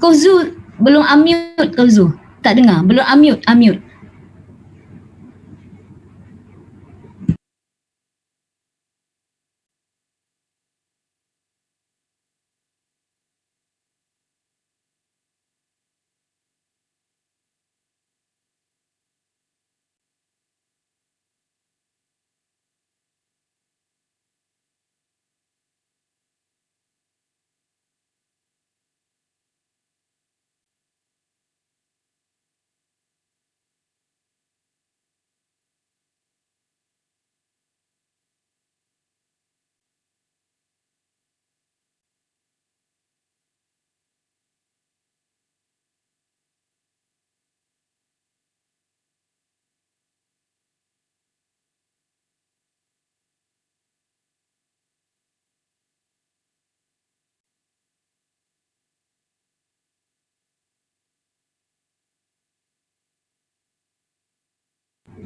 Coach Zu belum unmute Coach Zu. Tak dengar. Belum unmute.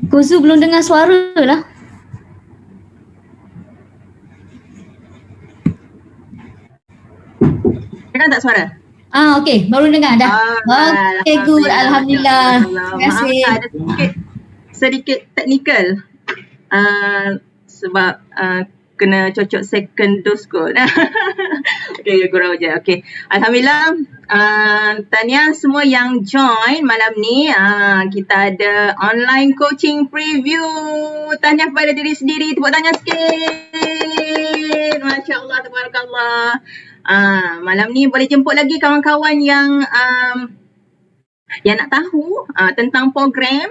Coach Zu belum dengar suara lah. Dengar tak suara? Okey, baru dengar dah. Okey, good. Alhamdulillah. Terima kasih. Ada sedikit teknikal. Sebab kena cocok second dose kot. Okay, gurau je. Okay. Alhamdulillah. Tahniah semua yang join malam ni. Kita ada online coaching preview. Tahniah kepada diri sendiri. Tepuk tangan sikit. Masya Allah, tabarakallah. Malam ni boleh jemput lagi kawan-kawan yang nak tahu tentang program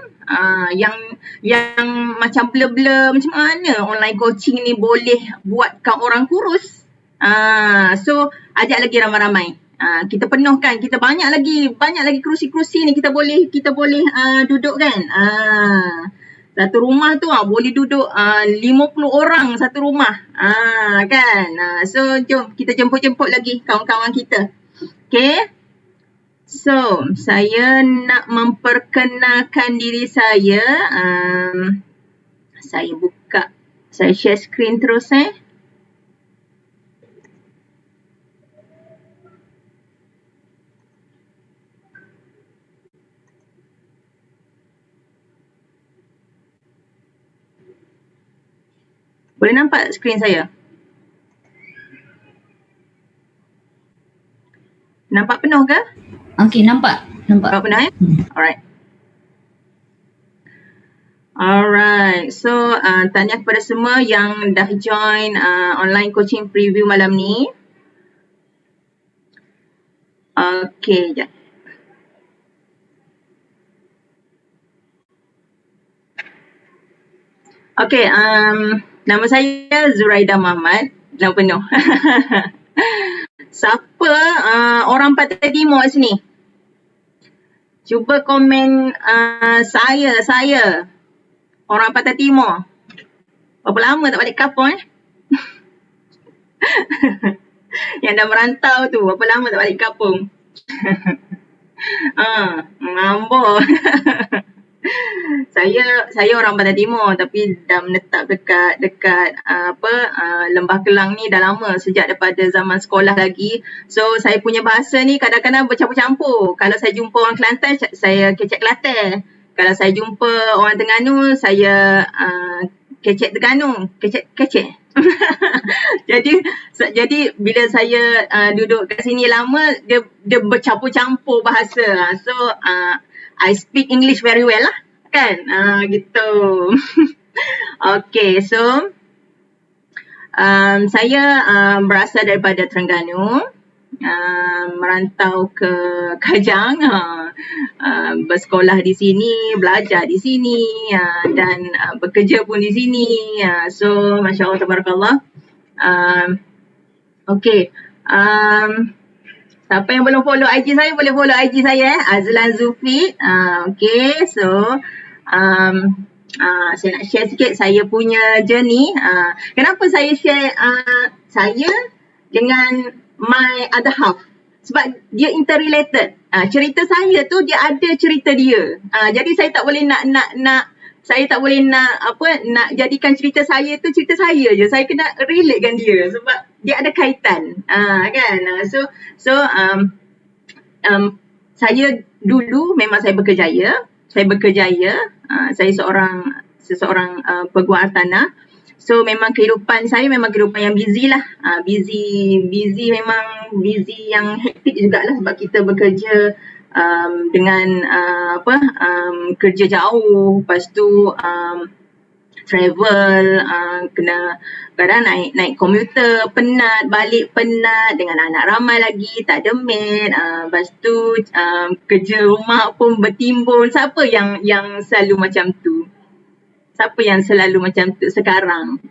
yang macam blur-blur macam mana online coaching ni boleh buatkan orang kurus. So ajak lagi ramai-ramai. Kita penuhkan, kita banyak lagi kerusi-kerusi ni kita boleh duduk kan. Satu rumah tu boleh duduk 50 orang satu rumah. Kan. So jom kita jemput-jemput lagi kawan-kawan kita. Okay. So, saya nak memperkenalkan diri saya. Saya buka, saya share screen terus Boleh nampak screen saya? Nampak penuh ke? Okey, nampak. Nampak penuh Alright. So, tahniah kepada semua yang dah join online coaching preview malam ni. Okey, sekejap. Okey, nama saya Zuraida Muhammad. Nama penuh. Siapa orang Pantai Timur kat sini? Cuba komen saya. Orang Pantai Timur. Berapa lama tak balik kampung Yang dah merantau tu, berapa lama tak balik kampung? Ngambur. Saya orang Pantai Timur tapi dah menetap dekat Lembah Kelang ni dah lama, sejak daripada zaman sekolah lagi. So saya punya bahasa ni kadang-kadang bercampur-campur. Kalau saya jumpa orang Kelantan, saya kecek Kelantan. Kalau saya jumpa orang Terengganu, saya kecek Terengganu, kecek. Jadi bila saya duduk kat sini lama, dia bercampur-campur bahasa. So I speak English very well lah, kan? Gitu. Okay, so saya berasal daripada Terengganu, merantau ke Kajang, bersekolah di sini, belajar di sini, dan bekerja pun di sini. So, Masya Allah, tabarakallah. Okay. Siapa yang belum follow IG saya, boleh follow IG saya, Azlan Zulfi. Okay, so saya nak share sikit saya punya journey. Kenapa saya share saya dengan my other half? Sebab dia interrelated. Cerita saya tu dia ada cerita dia. Jadi saya tak boleh nak jadikan cerita saya tu cerita saya je. Saya kena relatekan dia sebab dia ada kaitan. Kan? So saya dulu memang saya berkejaya. Saya seseorang peguam hartanah. So memang kehidupan saya memang kehidupan yang busy lah. Busy memang busy yang hektik jugalah sebab kita bekerja dengan kerja jauh, lepas tu travel, kena kadang naik komuter penat, balik penat, dengan anak ramai lagi, tak ada maid, lepas tu kerja rumah pun bertimbun. Siapa yang selalu macam tu? Siapa yang selalu macam tu sekarang?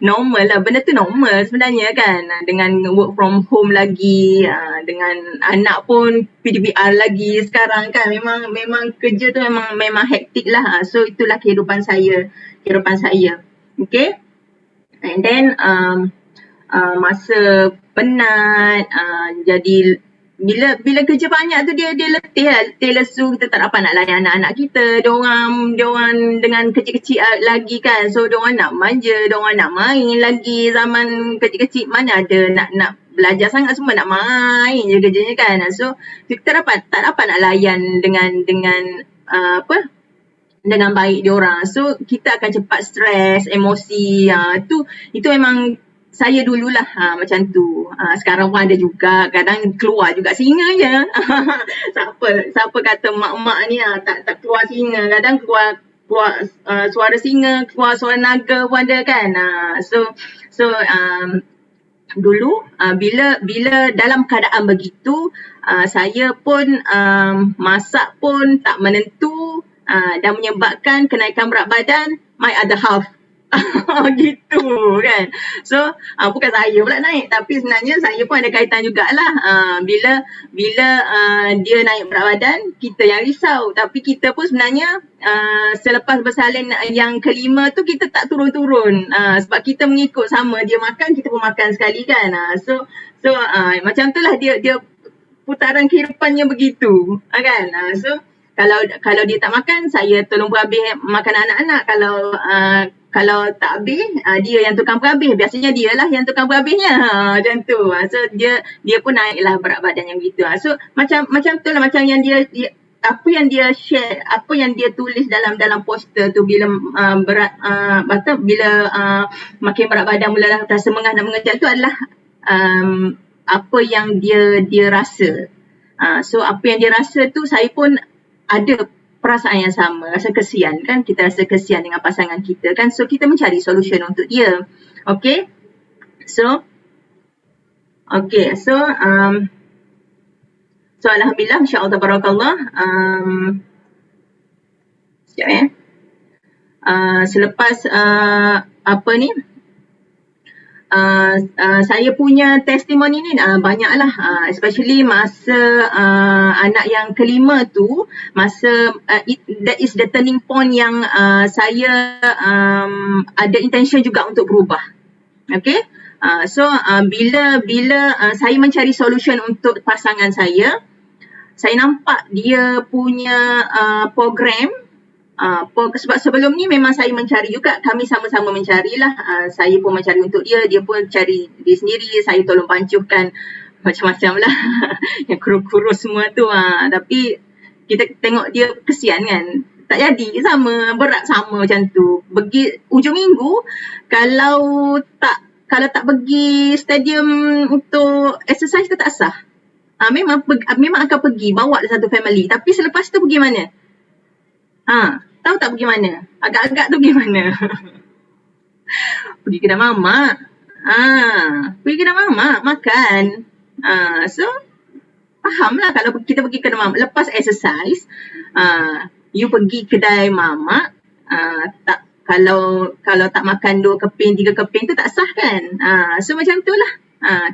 Normal lah, benda tu normal sebenarnya kan, dengan work from home lagi, dengan anak pun PDPR lagi sekarang kan, memang kerja tu memang hektik lah. So itulah kehidupan saya. Okay, and then masa penat, jadi bila kerja banyak tu dia letih lesu, kita tak dapat nak layan anak-anak kita. Diorang dengan kecil-kecil lagi kan, so diorang nak manja, diorang nak main lagi. Zaman kecil-kecil mana ada nak belajar sangat, semua nak main je kerjanya kan. So kita tak dapat nak layan dengan baik diorang. So kita akan cepat stres, emosi. Itu memang saya dululah macam tu. Sekarang pun ada juga, kadang keluar juga singa je. Siapa kata mak-mak ni tak keluar singa, kadang keluar suara singa, keluar suara naga pun ada kan. So dulu bila dalam keadaan begitu, saya pun masak pun tak menentu, dan menyebabkan kenaikan berat badan my other half. Gitu kan. So bukan saya pula naik, tapi sebenarnya saya pun ada kaitan jugalah. Bila dia naik berat badan, kita yang risau. Tapi kita pun sebenarnya selepas bersalin yang kelima tu kita tak turun-turun, sebab kita mengikut sama. Dia makan, kita pun makan sekali kan. So macam tu lah dia putaran kehidupannya begitu kan. So kalau dia tak makan, saya tolong berhabis makan anak-anak. Kalau tak habis, dia yang tukang berhabis. Biasanya dia lah yang tukang berhabisnya. Macam tu. So dia pun naiklah berat badan yang gitu. So macam tu lah, macam yang dia apa yang dia share, apa yang dia tulis dalam poster tu, bila makin berat badan mulalah rasa mengah dan mengejak, tu adalah apa yang dia rasa. So apa yang dia rasa tu, saya pun ada perasaan yang sama, rasa kesian kan. Kita rasa kesian dengan pasangan kita kan, so kita mencari solution untuk dia. Okay, so alhamdulillah, insyaAllah tabarakallah. Sekejap selepas saya punya testimoni ni banyaklah, especially masa anak yang kelima tu, masa that is the turning point yang saya ada intention juga untuk berubah. Okay, so bila saya mencari solution untuk pasangan saya nampak dia punya program. Sebab sebelum ni memang saya mencari juga, kami sama-sama mencarilah. Saya pun mencari untuk dia pun cari dia sendiri. Saya tolong pancuhkan macam-macam lah yang kurus-kurus semua tu. Tapi kita tengok dia kesian kan, tak jadi sama, berat sama macam tu. Pergi hujung minggu, kalau tak pergi stadium untuk exercise tu tak sah. Memang akan pergi, bawa satu family. Tapi selepas tu pergi mana? Tahu tak pergi mana? Agak-agak tu pergi mana? Pergi kedai mamak. Pergi kedai mamak, makan. So, fahamlah kalau kita pergi kedai mamak, lepas exercise, you pergi kedai mamak, kalau tak makan 2 keping, 3 keping tu tak sah kan? So macam tu lah.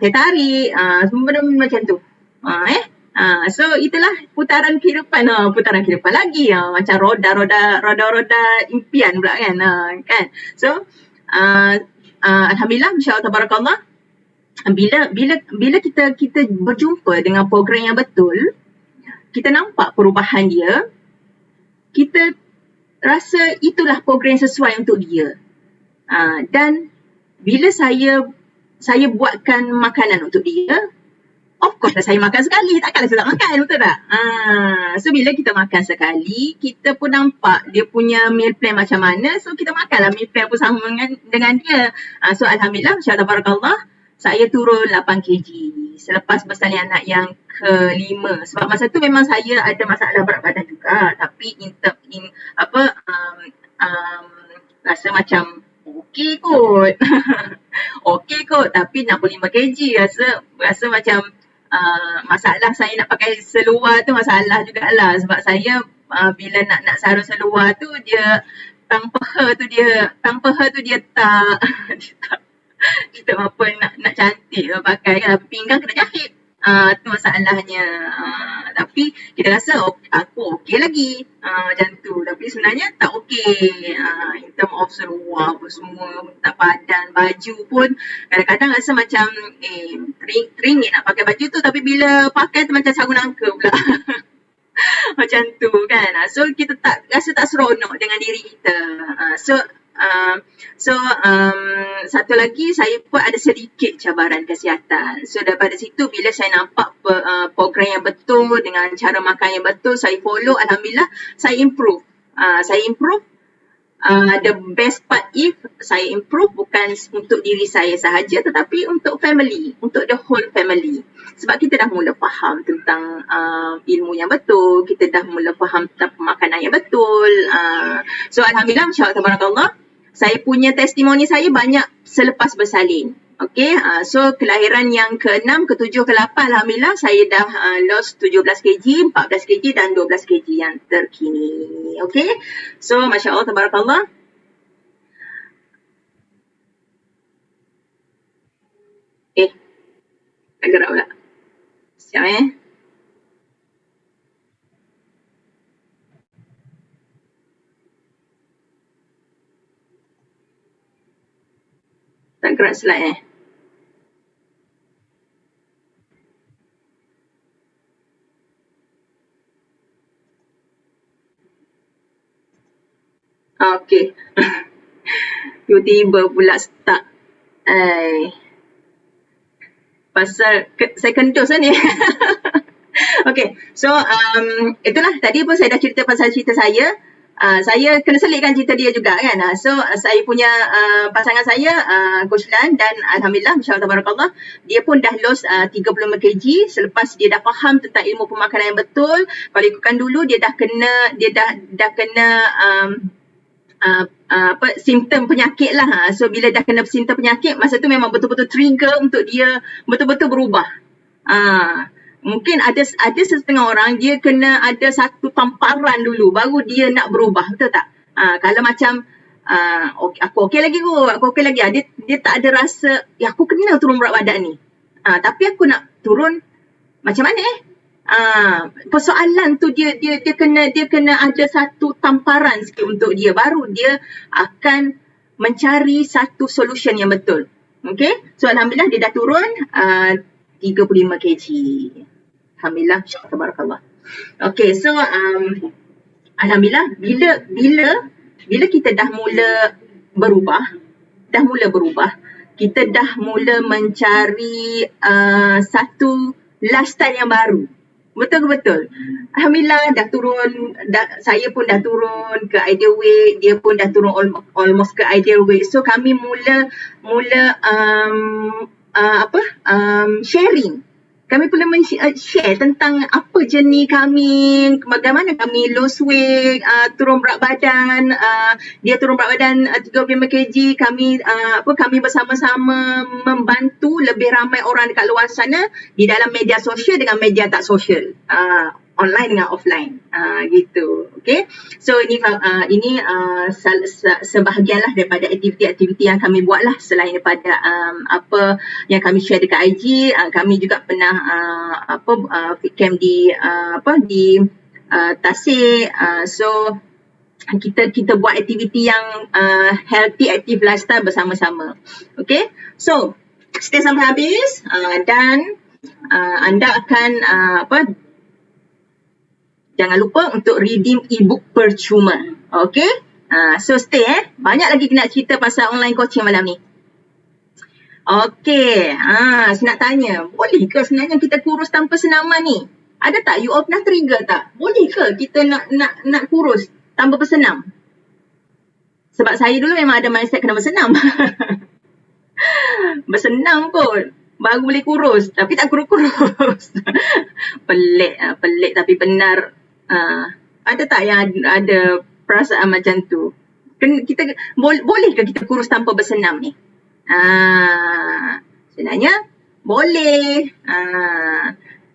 Teh tarik, semua benda macam tu. So itulah putaran kehidupan. Putaran kehidupan lagi, macam roda impian pula kan. So alhamdulillah, insya-Allah tabarakallah, bila kita berjumpa dengan program yang betul, kita nampak perubahan dia, kita rasa itulah program sesuai untuk dia. Dan bila saya buatkan makanan untuk dia, Of course lah saya makan sekali. Takkanlah saya tak makan, betul tak? So bila kita makan sekali, kita pun nampak dia punya meal plan macam mana. So kita makanlah meal plan pun sama dengan dia. So Alhamdulillah, insyaAllah barakallah, saya turun 8 kg selepas bersalin anak yang ke-5. Sebab masa tu memang saya ada masalah berat badan juga. Tapi rasa macam okey kot. Okey kot, tapi 65 kg rasa macam masalah saya nak pakai seluar tu masalah jugalah. Sebab saya bila nak sarung seluar tu dia tang peha tu dia tak kita apa nak cantik pakai kan, pinggang kena jahit. Tu masalahnya. Tapi kita rasa aku okey lagi macam tu. Tapi sebenarnya tak okey. In term of seluar apa semua, tak padan, baju pun kadang-kadang rasa macam teringin nak pakai baju tu, tapi bila pakai tu macam sarung nangka pula. Macam tu kan. So kita rasa tak seronok dengan diri kita. Satu lagi, saya pun ada sedikit cabaran kesihatan. So daripada situ bila saya nampak program yang betul dengan cara makan yang betul, saya follow, Alhamdulillah saya improve. The best part if saya improve bukan untuk diri saya sahaja, tetapi untuk family, untuk the whole family. Sebab kita dah mula faham tentang ilmu yang betul, kita dah mula faham tentang pemakanan yang betul. So Alhamdulillah, insyaAllah tabarakallah, saya punya testimoni saya banyak selepas bersalin. Okay, so kelahiran yang ke-6, ke-7, ke-8, Alhamdulillah saya dah lost 17 kg, 14 kg dan 12 kg yang terkini. Okay, so Masya Allah, tabarakallah. Tak gerak pula. Siap tak gerak slide Okay. Tiba-tiba pula stuck. Pasal saya kendus ni. Okay, so itulah tadi pun saya dah cerita pasal cerita saya. Saya kena selitkan cerita dia juga kan. So saya punya pasangan saya, Coach Lan, dan Alhamdulillah, insyaAllah tabarakallah, dia pun dah lost 35 kg selepas dia dah faham tentang ilmu pemakanan yang betul. Kalau ikutkan dulu dia dah kena simptom penyakit lah. So bila dah kena simptom penyakit, masa tu memang betul-betul trigger untuk dia betul-betul berubah. Mungkin ada setengah orang dia kena ada satu tamparan dulu baru dia nak berubah, betul tak? Kalau macam aku okey lagi kot, aku okey lagi. Dia tak ada rasa aku kena turun berat badan ni. Tapi aku nak turun macam mana persoalan tu dia kena ada satu tamparan sikit untuk dia, baru dia akan mencari satu solution yang betul. Okay, so Alhamdulillah dia dah turun 35 kg. Alhamdulillah, tabarakallah. Okay, so Alhamdulillah bila kita dah mula berubah, kita dah mula mencari satu lifestyle yang baru. Betul. Alhamdulillah saya pun dah turun ke ideal weight, dia pun dah turun almost ke ideal weight. So kami mula sharing. Kami pula share tentang apa journey kami, bagaimana kami lose weight, turun berat badan, dia turun berat badan 35 kg, kami bersama-sama membantu lebih ramai orang dekat luar sana di dalam media sosial dengan media tak sosial. Online dengan offline, gitu. Okay, so ini sebahagianlah daripada aktiviti-aktiviti yang kami buat lah. Selain daripada apa yang kami share dekat IG, kami juga pernah fit camp di Tasik. So kita buat aktiviti yang healthy active lifestyle bersama-sama. Okay, so stay sampai habis dan anda akan jangan lupa untuk redeem ebook percuma. Okay? So stay Banyak lagi nak cerita pasal online coaching malam ni. Okey, saya nak tanya, boleh ke sebenarnya kita kurus tanpa senaman ni? Ada tak? You all pernah trigger tak? Boleh ke kita nak kurus tanpa bersenam? Sebab saya dulu memang ada mindset kena bersenam. Bersenam kot baru boleh kurus, tapi tak kurus-kurus. pelik tapi benar. Ada tak yang ada perasaan macam tu? Kita boleh ke kita kurus tanpa bersenam ni? Sebenarnya boleh.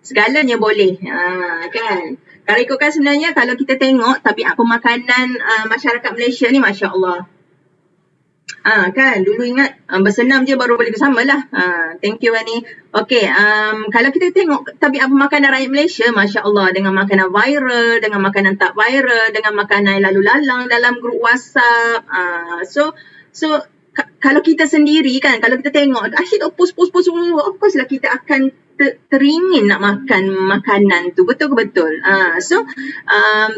Segalanya boleh. Kan? Kalau ikutkan sebenarnya kalau kita tengok tabiat pemakanan masyarakat Malaysia ni, Masya Allah. Kan dulu ingat bersenam je baru boleh bersama lah. Thank you Ani. Okay, kalau kita tengok tabiat pemakanan rakyat Malaysia, Masya Allah, dengan makanan viral, dengan makanan tak viral, dengan makanan lalu lalang dalam grup WhatsApp. So kalau kita sendiri kan, kalau kita tengok asyik post, of course lah kita akan teringin nak makan makanan tu. Betul ke betul?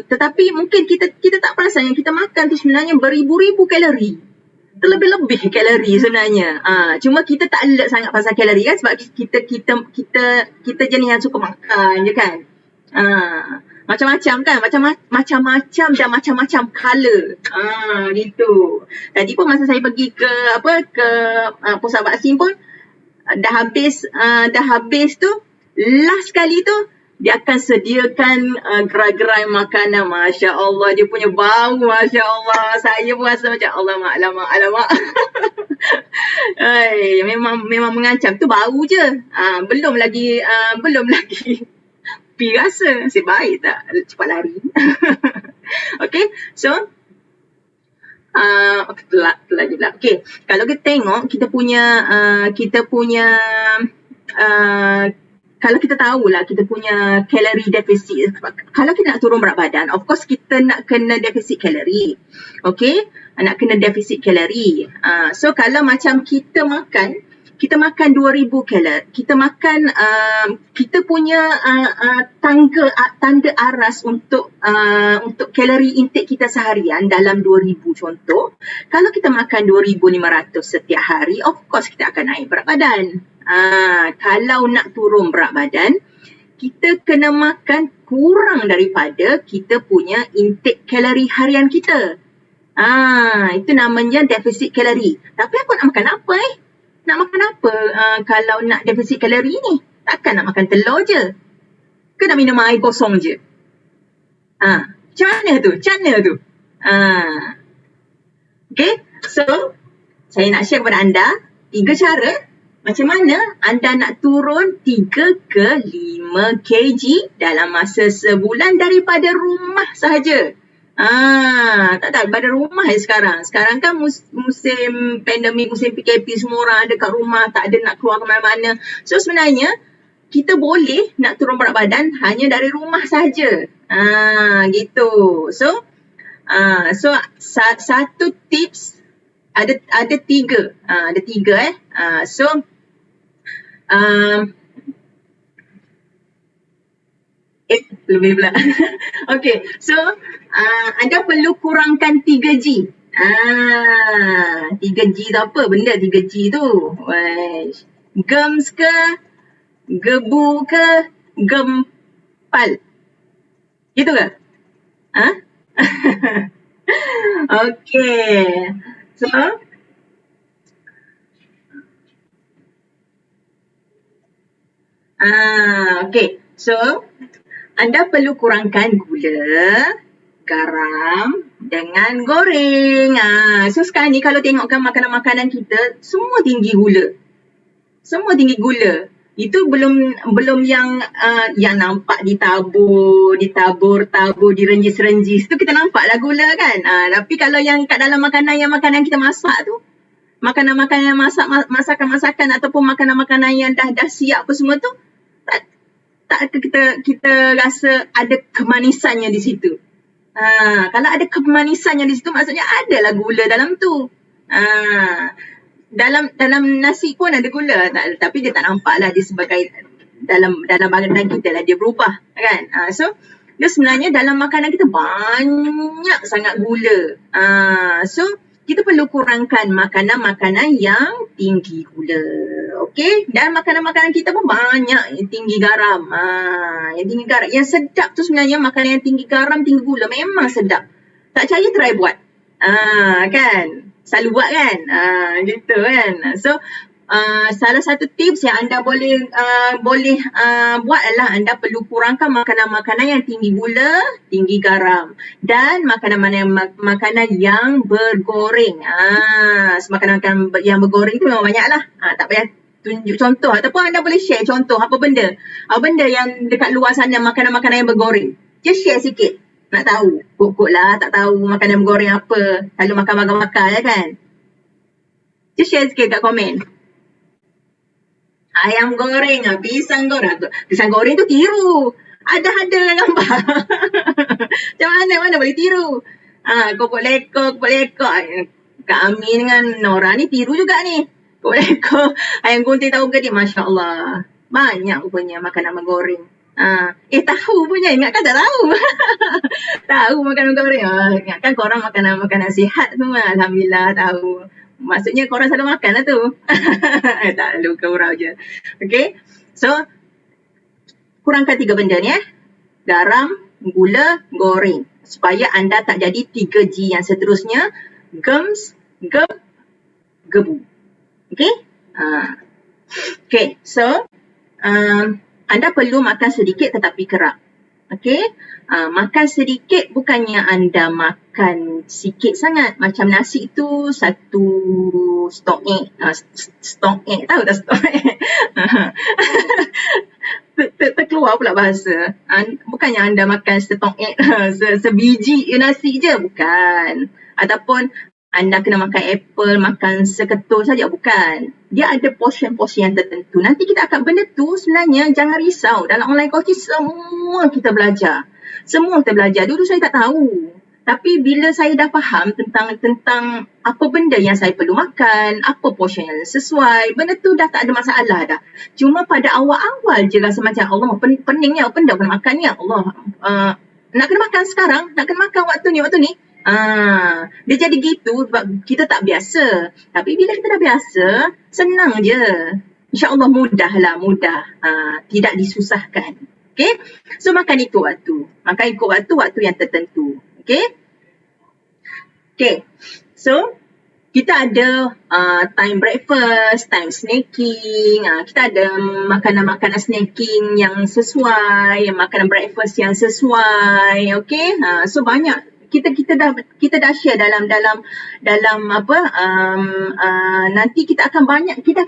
Tetapi mungkin kita tak perasan yang kita makan tu sebenarnya beribu-ribu kalori. Terlebih-lebih kalori sebenarnya. Cuma kita tak alert sangat pasal kalori kan, sebab kita jenis yang suka makan je kan. Macam-macam kan, macam-macam dan macam-macam color. Gitu. Tadi pun masa saya pergi ke pusat vaksin pun dah habis tu, last kali tu dia akan sediakan gerai-gerai makanan. Masya Allah, dia punya bau, Masya Allah. Saya pun rasa macam alamak. Memang mengancam. Tu bau je. Belum lagi pi rasa. Nasib baik tak cepat lari. Okay, so telah juga. Okay, kalau kita tengok kita punya kalau kita tahulah kita punya kalori defisit, kalau kita nak turun berat badan, of course kita nak kena defisit kalori. Okay, nak kena defisit kalori. So kalau macam kita makan 2000 kalori, kita makan kita punya tanda aras untuk kalori intake kita seharian dalam 2000 contoh. Kalau kita makan 2500 setiap hari, of course kita akan naik berat badan. Kalau nak turun berat badan, kita kena makan kurang daripada kita punya intake kalori harian kita. Itu namanya defisit kalori. Tapi aku nak makan apa Nak makan apa kalau nak defisit kalori ni? Takkan nak makan telur je? Ke nak minum air kosong je? Macam mana tu? Okay, so saya nak share kepada anda 3 cara macam mana anda nak turun 3 ke 5 kg dalam masa sebulan daripada rumah sahaja. Tak daripada rumah sekarang. Sekarang kan musim pandemik, musim PKP, semua orang ada kat rumah, tak ada nak keluar ke mana-mana. So sebenarnya kita boleh nak turun berat badan hanya dari rumah sahaja. Gitu. So satu tips, ada 3. Ada 3 lebih pula. Okay, so anda perlu kurangkan 3G. 3G tu apa benda 3G tu? Gems ke? Gebu ke? Gempal? Gitu ke? Okay. So anda perlu kurangkan gula, garam dengan goreng. So sekarang ni kalau tengokkan makanan-makanan kita, semua tinggi gula. Itu belum yang nampak ditabur, direnjis-renjis. Tu kita nampak lah gula kan. Tapi kalau yang kat dalam makanan kita masak tu, makanan-makanan masakan ataupun makanan-makanan yang dah siap apa semua tu, tak kita rasa ada kemanisannya di situ. Kalau ada kemanisannya di situ, maksudnya adalah gula dalam tu. Dalam nasi pun ada gula, tapi dia tak nampak lah dia sebagai dalam badan kita lah dia berubah kan. So dia sebenarnya dalam makanan kita banyak sangat gula. So kita perlu kurangkan makanan-makanan yang tinggi gula. Okey? Dan makanan-makanan kita pun banyak yang tinggi garam. Yang tinggi garam. Yang sedap tu sebenarnya makanan yang tinggi garam, tinggi gula. Memang sedap. Tak percaya try buat. Kan? Selalu buat kan? Gitu kan? So, salah satu tips yang anda boleh buat adalah anda perlu kurangkan makanan-makanan yang tinggi gula, tinggi garam dan makanan yang bergoreng. Makanan-makanan yang bergoreng tu memang banyak lah. Tak payah tunjuk contoh ataupun anda boleh share contoh apa benda. Benda yang dekat luar sana makanan-makanan yang bergoreng. Just share sikit. Nak tahu. Kok lah tak tahu makanan bergoreng apa. Selalu makan-makan je kan. Just share sikit kat komen. Ayam goreng, pisang goreng. Pisang goreng tu tiru. Ada gambar. Macam mana boleh tiru? Kopok lekor. Kak Amin dengan Nora ni tiru juga ni. Kopok lekor, ayam gunting tahu gedik. Masya Allah. Banyak rupanya makanan goreng. Tahu punya. Ingatkan tak tahu. Tahu makanan goreng. Ingatkan korang makanan sihat semua. Alhamdulillah tahu. Maksudnya korang selalu makan lah tu. Tak, lu kurau je. Okay. So, kurangkan 3 benda ni garam, gula, goreng. Supaya anda tak jadi 3G yang seterusnya. Gems, gebu. Okay. Okay. So, anda perlu makan sedikit tetapi kerap. Okay. Makan sedikit bukannya anda makan sikit sangat. Macam nasi tu satu stok egg. Tahu tak stok egg? Terkeluar pula bahasa. Bukannya anda makan stok egg sebiji nasi je. Bukan. Ataupun anda kena makan apple, makan seketul saja. Bukan. Dia ada portion-portion yang tertentu. Nanti kita akan benda tu sebenarnya jangan risau. Dalam online coaching semua kita belajar. Dulu saya tak tahu. Tapi bila saya dah faham tentang apa benda yang saya perlu makan, apa portion yang sesuai, benda tu dah tak ada masalah dah. Cuma pada awal-awal je rasa macam Allah peningnya, apa dah kena makan ni Allah. Nak kena makan sekarang, nak kena makan waktu ni. Dia jadi gitu sebab kita tak biasa. Tapi bila kita dah biasa, senang je. InsyaAllah mudah. Tidak disusahkan. Okay. So makan ikut waktu. Waktu yang tertentu. Okay. So kita ada time breakfast, time snacking. Kita ada makanan-makanan snacking yang sesuai, makanan breakfast yang sesuai. Okay. So banyak. Kita dah share dalam apa nanti kita akan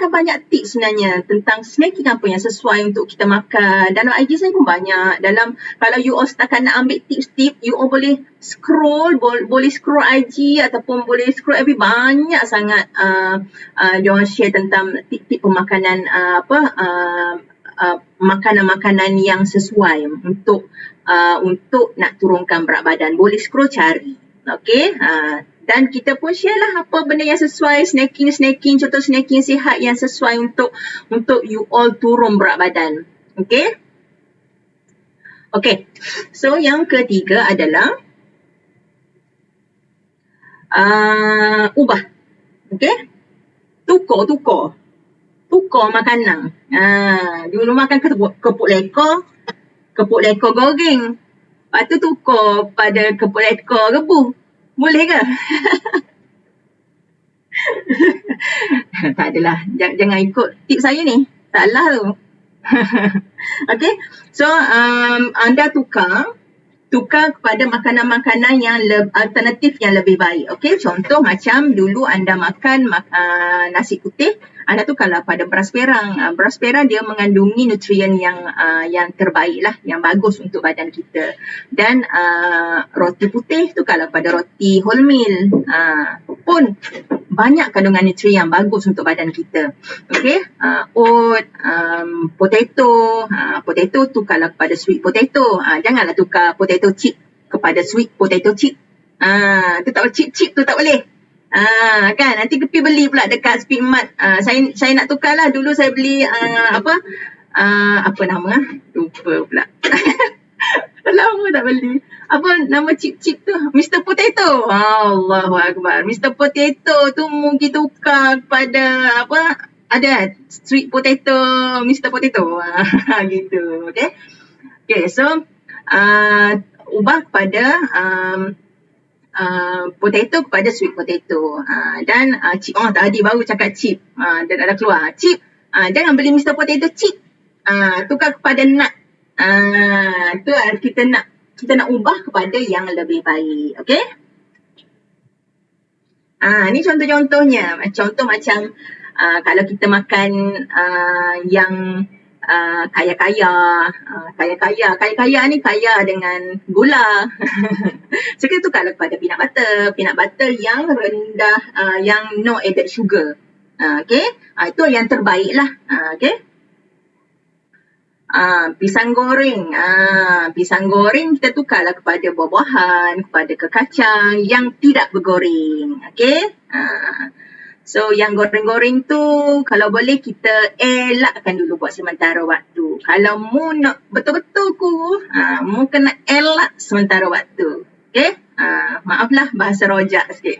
banyak tips sebenarnya tentang snacking apa yang sesuai untuk kita makan. Dalam IG saya pun banyak. Kalau you all setakat nak ambil tips-tips, you all boleh scroll IG ataupun boleh scroll FB. Banyak sangat diorang share tentang tip-tip pemakanan makanan-makanan yang sesuai untuk nak turunkan berat badan. Boleh scroll cari. Okay. Dan kita pun share lah apa benda yang sesuai, snacking, contoh snacking sihat yang sesuai untuk you all turun berat badan. Okay. So yang ketiga adalah ubah. Okay. Tukar makanan. Dulu makan kepuk lekor goreng. Lepas tu tukar pada kepuk lekor rebus. Boleh ke? Tak adalah. Jangan ikut tips saya ni. Salah tu. Okay. So, anda tukar kepada makanan-makanan yang alternatif yang lebih baik. Okay. Contoh macam dulu anda makan nasi putih. Anda tukarlah pada beras perang. Beras perang dia mengandungi nutrien yang terbaik lah, yang bagus untuk badan kita. Dan roti putih tukarlah pada roti wholemeal. Pun banyak kandungan nutrien yang bagus untuk badan kita. Okay. Oat, potato tukarlah kepada sweet potato. Janganlah tukar potato chip kepada sweet potato chip. Tu tak boleh, chip tu tak boleh. Kan nanti pergi beli pula dekat Speedmart. Saya nak tukar lah. Dulu saya beli apa nama lupa pula. Lama tak beli. Apa nama chip-chip tu? Mr. Potato. Allahu Akbar. Mr. Potato tu mungkin tukar kepada apa? Ada street potato, Mr. Potato. Gitu. Okay. Okay, so ubah kepada potato kepada sweet potato. Dan chip. Oh, tadi baru cakap chip. Dia dah keluar. Chip. Jangan beli Mr. Potato chip. Tukar kepada nut. Tu kita nak ubah kepada yang lebih baik. Okey? Ni contoh-contohnya. Contoh macam kalau kita makan yang kaya-kaya. Kaya-kaya ni kaya dengan gula. So kita tukar kepada peanut butter. Peanut butter yang rendah, yang no added sugar. Okey? Itu yang terbaik lah. Okey? Pisang goreng. Pisang goreng kita tukarlah kepada buah-buahan, kepada kekacang yang tidak bergoreng. Okey? So yang goreng-goreng tu kalau boleh kita elakkan dulu buat sementara waktu. Kalau mu nak betul-betul mu kena elak sementara waktu. Okey? Maaflah bahasa rojak sikit.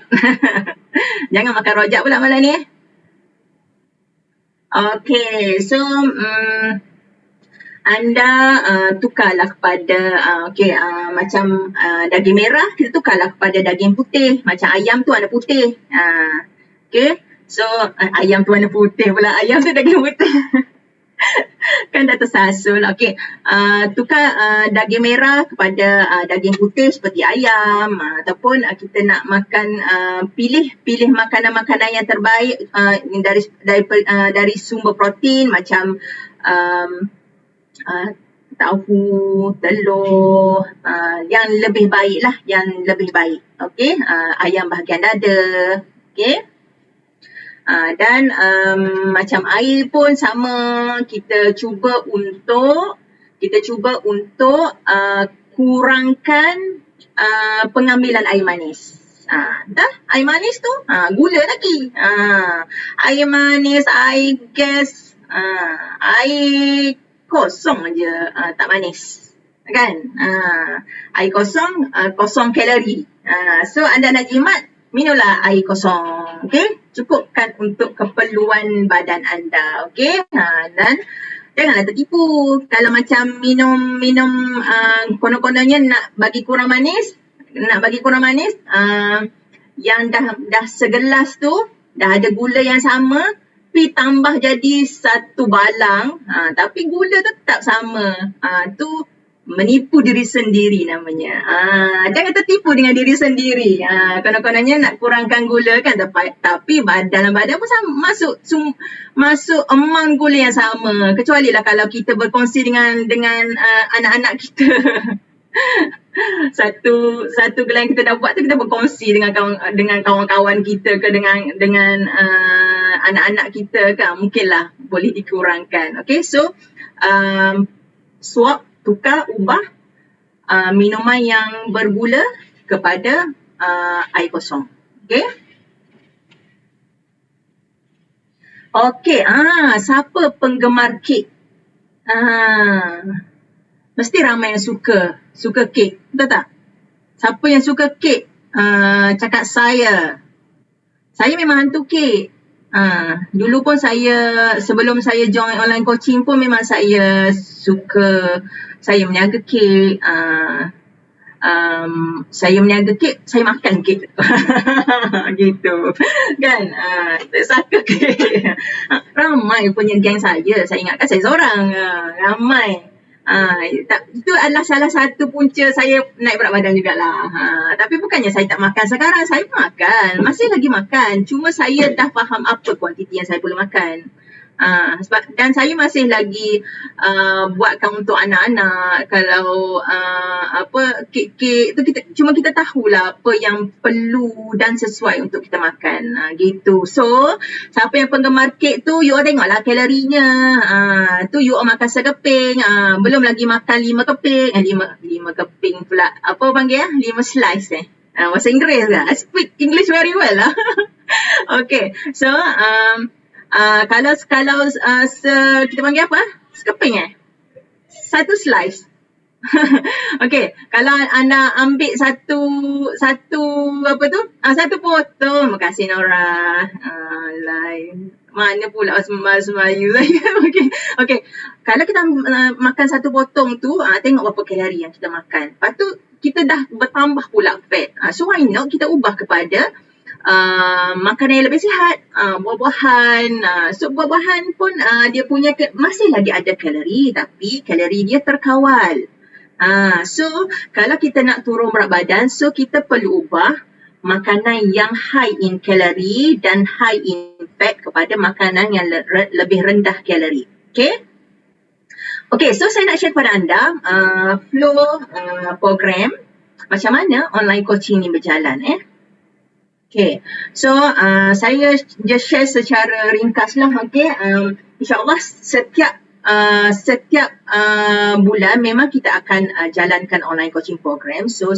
Jangan makan rojak pula malam ni. Okey, so anda tukarlah kepada macam daging merah, kita tukarlah kepada daging putih. Macam ayam tu warna putih. Okay, so ayam tu warna putih pula, ayam tu daging putih. Kan dah tersasul. Okay, tukar daging merah kepada daging putih seperti ayam. Ataupun kita nak makan, pilih makanan-makanan yang terbaik dari sumber protein macam tahu, telur, yang lebih baik lah, yang lebih baik. Okey, ayam bahagian dada. Okey. Dan macam air pun sama, kita cuba untuk kurangkan pengambilan air manis. Dah, air manis tu gula lagi. Air manis, air gas, air kosong aja tak manis, kan? Air kosong, kosong kalori. So anda nak jimat, minumlah air kosong. Okey, cukupkan untuk keperluan badan anda. Okey, dan janganlah tertipu. Kalau macam minum konon-kononnya nak bagi kurang manis, yang dah segelas tu dah ada gula yang sama, tapi tambah jadi satu balang, tapi gula tetap sama. Tu menipu diri sendiri namanya. Jangan tertipu dengan diri sendiri. Konon-kononnya nak kurangkan gula kan, tapi dalam badan pun sama, masuk amount gula yang sama. Kecuali lah kalau kita berkongsi dengan anak-anak kita. satu gelang kita dah buat tu, kita berkongsi dengan kawan-kawan kita ke dengan anak-anak kita kan, mungkinlah boleh dikurangkan. Okay, so ubah minuman yang bergula kepada air kosong. Okay. Okay, siapa penggemar kek? Mesti ramai yang suka kek, betul tak? Siapa yang suka kek? Cakap saya. Saya memang hantu kek. Dulu pun sebelum saya join online coaching pun memang saya meniaga kek. Saya meniaga kek, saya makan kek. Gitu. Kan? Saka kek. Ramai punya geng saya. Saya ingatkan saya seorang. Ramai. Itu adalah salah satu punca saya naik berat badan jugalah. Tapi bukannya saya tak makan sekarang, saya makan, masih lagi makan. Cuma saya dah faham apa kuantiti yang saya perlu makan. Dan saya masih lagi buatkan untuk anak-anak. Kalau kek-kek tu kita tahulah apa yang perlu dan sesuai untuk kita makan. Gitu. So, siapa yang penggemar kek tu, you all tengoklah kalorinya. Tu you all makan sekeping. Belum lagi makan 5 keping. 5 keping pula. Apa panggil 5 slice bahasa Inggeris lah. I speak English very well lah. Okay. So, kalau kita panggil apa? Sekeping 1 slice. Okey, kalau anda ambil satu satu potong. Terima kasih Nora. Lain. Mana pula Melayu saya. Okey. Okey. Kalau kita makan satu potong tu, tengok berapa kalori yang kita makan. Lepas tu kita dah bertambah pula fat. So why not kita ubah kepada makanan yang lebih sihat, buah-buahan. So buah-buahan pun dia punya masih lagi ada kalori, tapi kalori dia terkawal. So kalau kita nak turun berat badan, so kita perlu ubah makanan yang high in kalori dan high in fat kepada makanan yang lebih rendah kalori. Okay? Okay, so saya nak share kepada anda flow program macam mana online coaching ni berjalan. Okay, so saya just share secara ringkas lah. Okay, insyaAllah setiap bulan memang kita akan jalankan online coaching program. So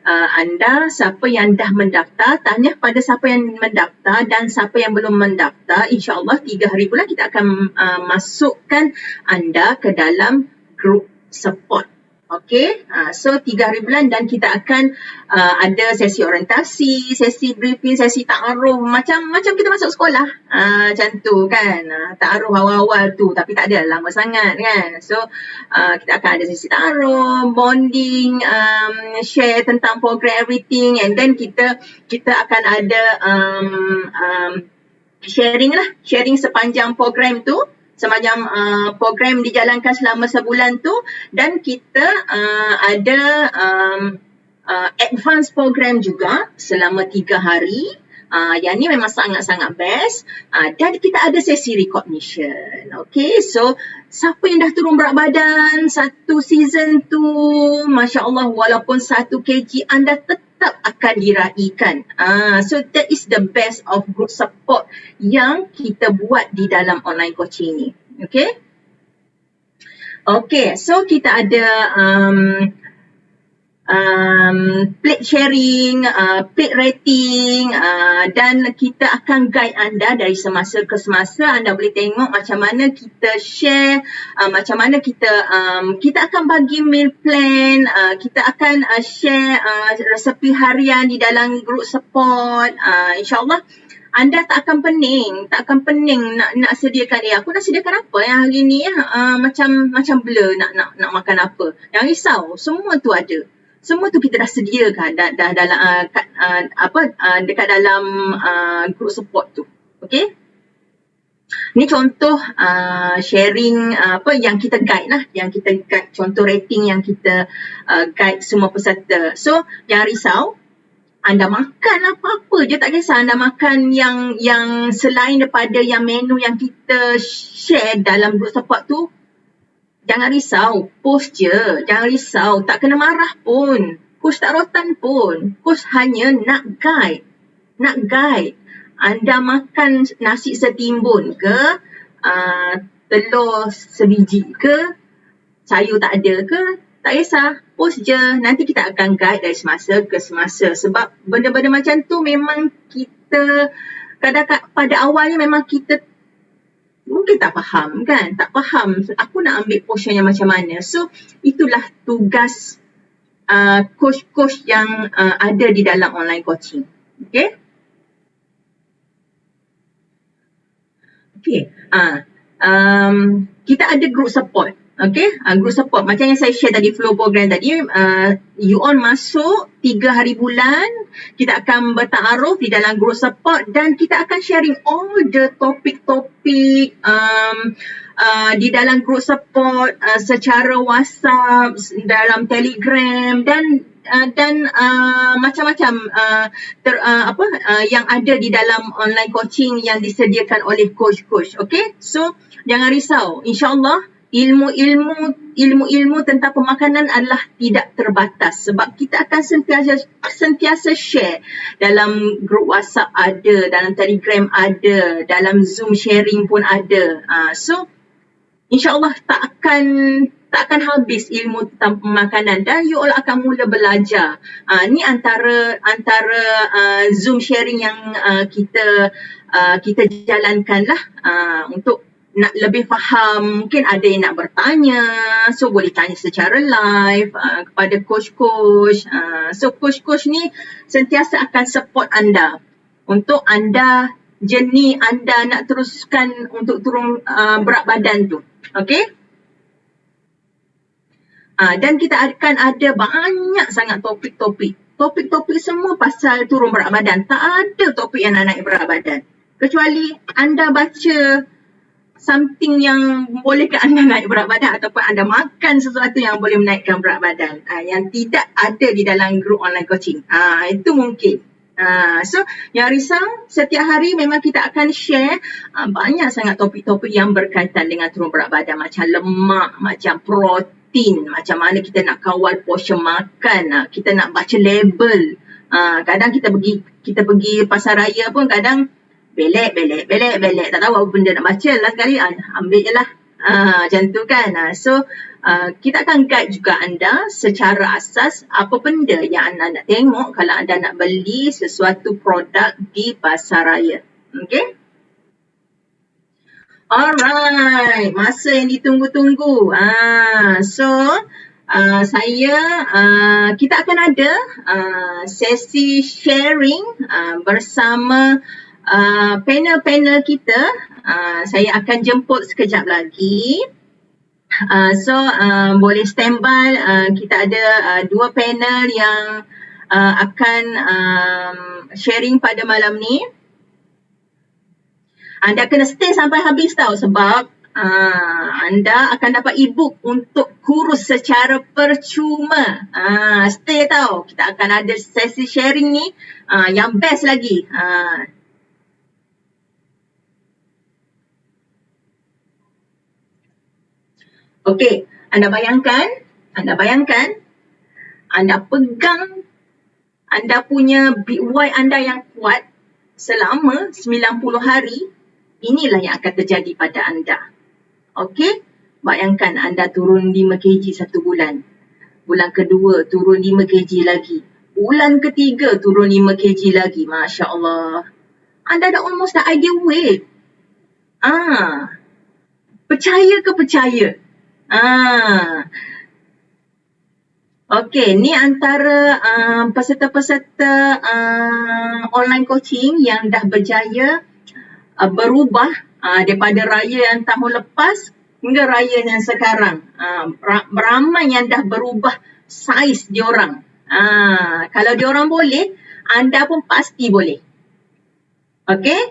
anda siapa yang dah mendaftar, tanya pada siapa yang mendaftar dan siapa yang belum mendaftar, insyaAllah 3 hari bulan kita akan masukkan anda ke dalam group support. Okay, so 3 hari bulan dan kita akan ada sesi orientasi, sesi briefing, sesi ta'aruf, macam kita masuk sekolah, macam tu kan, ta'aruf awal-awal tu, tapi tak ada lama sangat kan. So kita akan ada sesi ta'aruf, bonding, share tentang program everything, and then kita akan ada sharing sepanjang program tu. Sepanjang program dijalankan selama sebulan tu, dan kita ada advance program juga selama 3 hari. Yang ni memang sangat-sangat best. Dan kita ada sesi recognition. Okay, so siapa yang dah turun berat badan satu season tu, Masya Allah, walaupun 1 kg, anda tetap akan diraikan. So that is the best of group support yang kita buat di dalam online coaching ni. Okay? Okay, so kita ada plate sharing, plate rating, dan kita akan guide anda dari semasa ke semasa. Anda boleh tengok macam mana kita share, macam mana kita akan bagi meal plan, kita akan share resepi harian di dalam group support. InsyaAllah anda tak akan pening nak sediakan, aku nak sediakan apa yang hari ni macam blur nak makan apa. Jangan risau, semua tu ada. Semua tu kita dah sediakan dah dalam dekat dalam group support tu. Okey? Ni contoh sharing yang kita guide lah, yang kita guide, contoh rating yang kita guide semua peserta. So jangan risau, anda makan apa-apa je, tak kisah anda makan yang selain daripada yang menu yang kita share dalam group support tu. Jangan risau, post je. Jangan risau, tak kena marah pun. Coach tak rotan pun. Coach hanya nak guide. Anda makan nasi setimbun ke, telur sebiji ke, sayur tak ada ke, tak kisah, post je. Nanti kita akan guide dari semasa ke semasa. Sebab benda-benda macam tu memang kita, kadang-kadang pada awalnya memang kita mungkin tak faham kan, tak faham aku nak ambil portion yang macam mana. So itulah tugas coach-coach yang ada di dalam online coaching. Okay? Okay. Kita ada group support. Okay, group support macam yang saya share tadi, flow program tadi, you all masuk 3 hari bulan, kita akan bertaaruf di dalam group support dan kita akan sharing all the topik-topik di dalam group support secara WhatsApp, dalam Telegram dan macam-macam yang ada di dalam online coaching yang disediakan oleh coach-coach. Okay, so jangan risau, insyaAllah ilmu tentang pemakanan adalah tidak terbatas sebab kita akan sentiasa share dalam grup WhatsApp ada, dalam Telegram ada, dalam Zoom sharing pun ada. So insyaAllah tak akan habis ilmu tentang pemakanan dan you all akan mula belajar. Ni antara Zoom sharing yang kita jalankan lah untuk nak lebih faham, mungkin ada yang nak bertanya, so boleh tanya secara live kepada coach-coach. So coach-coach ni sentiasa akan support anda untuk anda journey anda nak teruskan untuk turun berat badan tu. Okay? Dan kita akan ada banyak sangat topik-topik. Topik-topik semua pasal turun berat badan. Tak ada topik yang nak naik berat badan. Kecuali anda baca something yang bolehkan anda naik berat badan ataupun anda makan sesuatu yang boleh menaikkan berat badan. Yang tidak ada di dalam grup online coaching. Itu mungkin. So, yang risau, setiap hari memang kita akan share banyak sangat topik-topik yang berkaitan dengan turun berat badan. Macam lemak, macam protein, macam mana kita nak kawal portion makan, kita nak baca label. Kadang kita pergi pasar raya pun kadang belek. Tak tahu apa benda nak baca. Last kali ambil je lah. Macam tu kan. So, kita akan guide juga anda secara asas apa benda yang anda nak tengok kalau anda nak beli sesuatu produk di pasar raya. Okay? Alright. Masa yang ditunggu-tunggu. So, kita akan ada sesi sharing bersama panel-panel kita. Saya akan jemput sekejap lagi. So boleh standby. Kita ada dua panel yang akan sharing pada malam ni. Anda kena stay sampai habis tau sebab anda akan dapat e-book untuk kurus secara percuma. Stay tau. Kita akan ada sesi sharing ni yang best lagi. Okey, anda bayangkan, anda pegang anda punya big Y anda yang kuat selama 90 hari, inilah yang akan terjadi pada anda. Okey, bayangkan anda turun 5 kg satu bulan. Bulan kedua turun 5 kg lagi. Bulan ketiga turun 5 kg lagi. Masya Allah. Anda dah almost dah ideal weight. Percaya ke percaya? Okey, ni antara peserta-peserta online coaching yang dah berjaya berubah daripada raya yang tahun lepas hingga raya yang sekarang. Ramai yang dah berubah saiz diorang. Kalau diorang boleh, anda pun pasti boleh. Okey,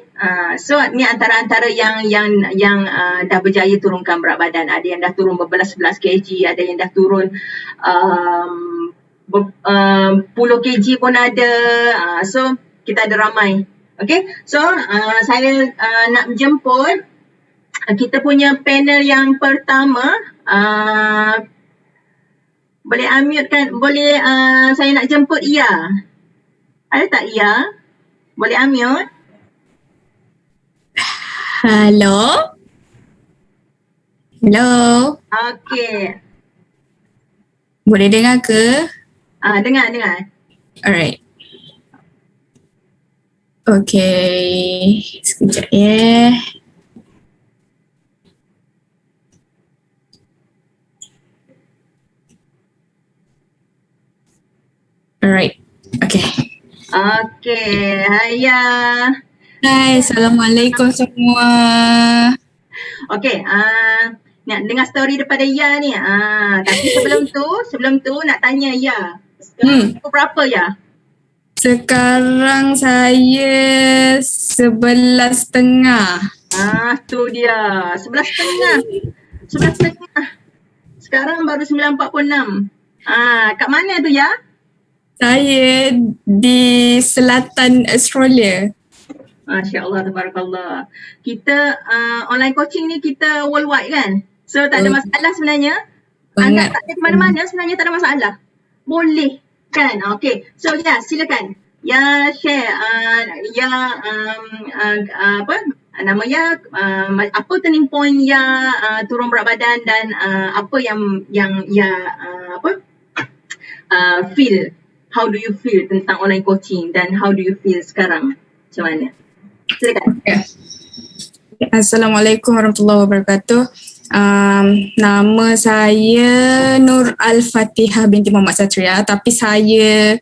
so ni antara-antara yang dah berjaya turunkan berat badan. Ada yang dah turun berbelas-belas kg, ada yang dah turun puluh kg pun ada. So kita ada ramai. Okey, so saya nak jemput kita punya panel yang pertama. Boleh unmute kan? Boleh saya nak jemput Ia. Ada tak Ia? Boleh unmute? Hello? Okey. Boleh dengar ke? Dengar. Alright. Okay. Sekejap ya. Alright. Okay. Okey. Hai. Hai, Assalamualaikum semua. Okey, nak dengar story daripada Ya ni. Tapi sebelum tu nak tanya Ya. Sekarang pukul berapa Ya? Sekarang saya 11.30. Tu dia. 11.30. Sekarang baru 9.46. Kat mana tu Ya? Saya di selatan Australia. Masya Allah, tabarakallah. Kita online coaching ni kita worldwide kan? So tak ada masalah sebenarnya. Anda tak ada ke mana-mana sebenarnya tak ada masalah. Boleh kan? Okay. So ya, silakan. Ya share. Apa turning point ya turun berat badan dan apa yang feel. How do you feel tentang online coaching dan how do you feel sekarang? Macam mana? Silakan. Assalamualaikum warahmatullahi wabarakatuh. Nama saya Nur Al-Fatihah binti Muhammad Satria, tapi saya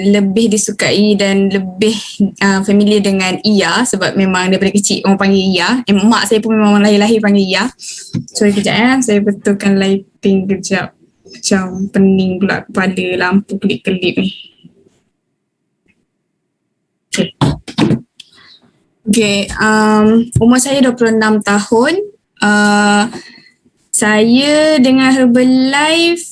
lebih disukai dan lebih familiar dengan Iya sebab memang daripada kecil orang panggil Iya. Mak saya pun memang lahir-lahir panggil Iya. Sorry kejap ya, saya betulkan lighting kejap. Macam pening pula kepala, lampu kelip-kelip ni. Okay. Okay, umur saya 26 tahun. Saya dengan Herbalife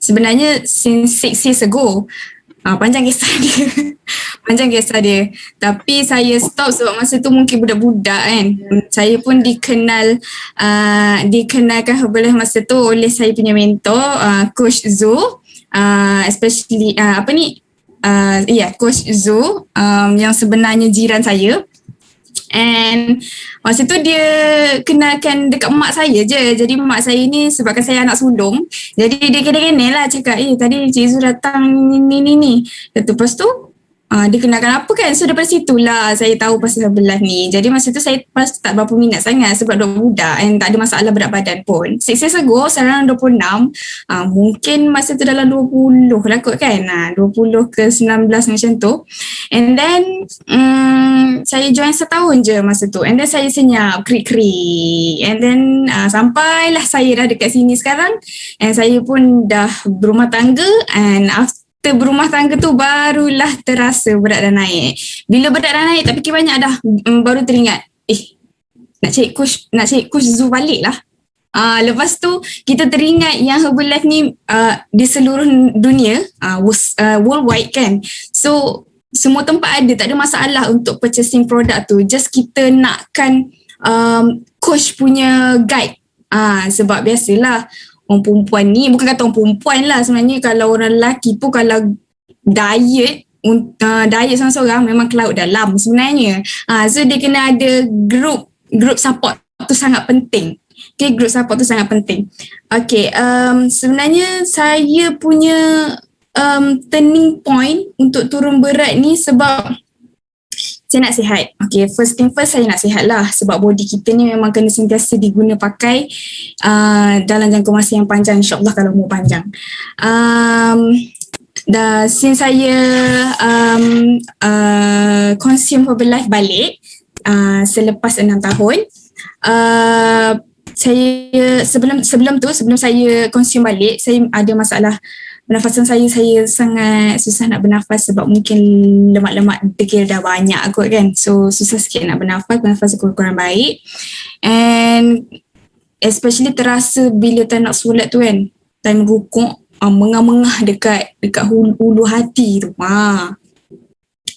sebenarnya since 6 years ago. Panjang kisah dia. Panjang kisah dia. Tapi saya stop sebab masa tu mungkin budak-budak kan. Saya pun dikenalkan Herbalife masa tu oleh saya punya mentor, Coach Zu. Especially Coach Zu yang sebenarnya jiran saya. And masa tu dia kenalkan dekat mak saya je. Jadi mak saya ni sebabkan saya anak sulung, jadi dia kena-kena lah cakap, tadi Cik Zu datang ni. Lepas tu dia kenalkan apa kan. So daripada situlah saya tahu pasal Herbalife ni. Jadi masa tu saya tak berapa minat sangat sebab dua budak and tak ada masalah berat badan pun. 6 years ago, sekarang 26. Mungkin masa tu dalam 20 lah kot kan. 20 ke 19 macam tu. And then saya join setahun je masa tu. And then saya senyap, krik-krik. And then sampailah saya dah dekat sini sekarang. And saya pun dah berumah tangga. And after berumah tangga tu barulah terasa berat dah naik. Bila berat dah naik tak fikir banyak dah, baru teringat nak cari coach Zu balik lah. Lepas tu kita teringat yang Herbalife ni di seluruh dunia, worldwide kan. So semua tempat ada, tak ada masalah untuk purchasing produk tu. Just kita nakkan coach punya guide. Sebab biasalah orang perempuan ni, bukan kata orang perempuan lah sebenarnya, kalau orang lelaki pun kalau diet seorang-seorang memang ke laut dalam sebenarnya. So dia kena ada group support tu sangat penting. Okay, group support tu sangat penting. Okay, sebenarnya saya punya turning point untuk turun berat ni sebab saya nak sihat. Okay, first thing first, saya nak sihat lah. Sebab body kita ni memang kena sentiasa diguna pakai dalam jangka masa yang panjang. InsyaAllah kalau umur panjang. Since saya consume Herbalife balik selepas 6 tahun, saya sebelum saya consume balik, saya ada masalah pernafasan saya sangat susah nak bernafas sebab mungkin lemak-lemak degil dah banyak kot kan. So susah sikit nak bernafas kurang baik. And especially terasa bila tak nak solat tu kan, time rukuk mengah-mengah dekat hulu hati tu.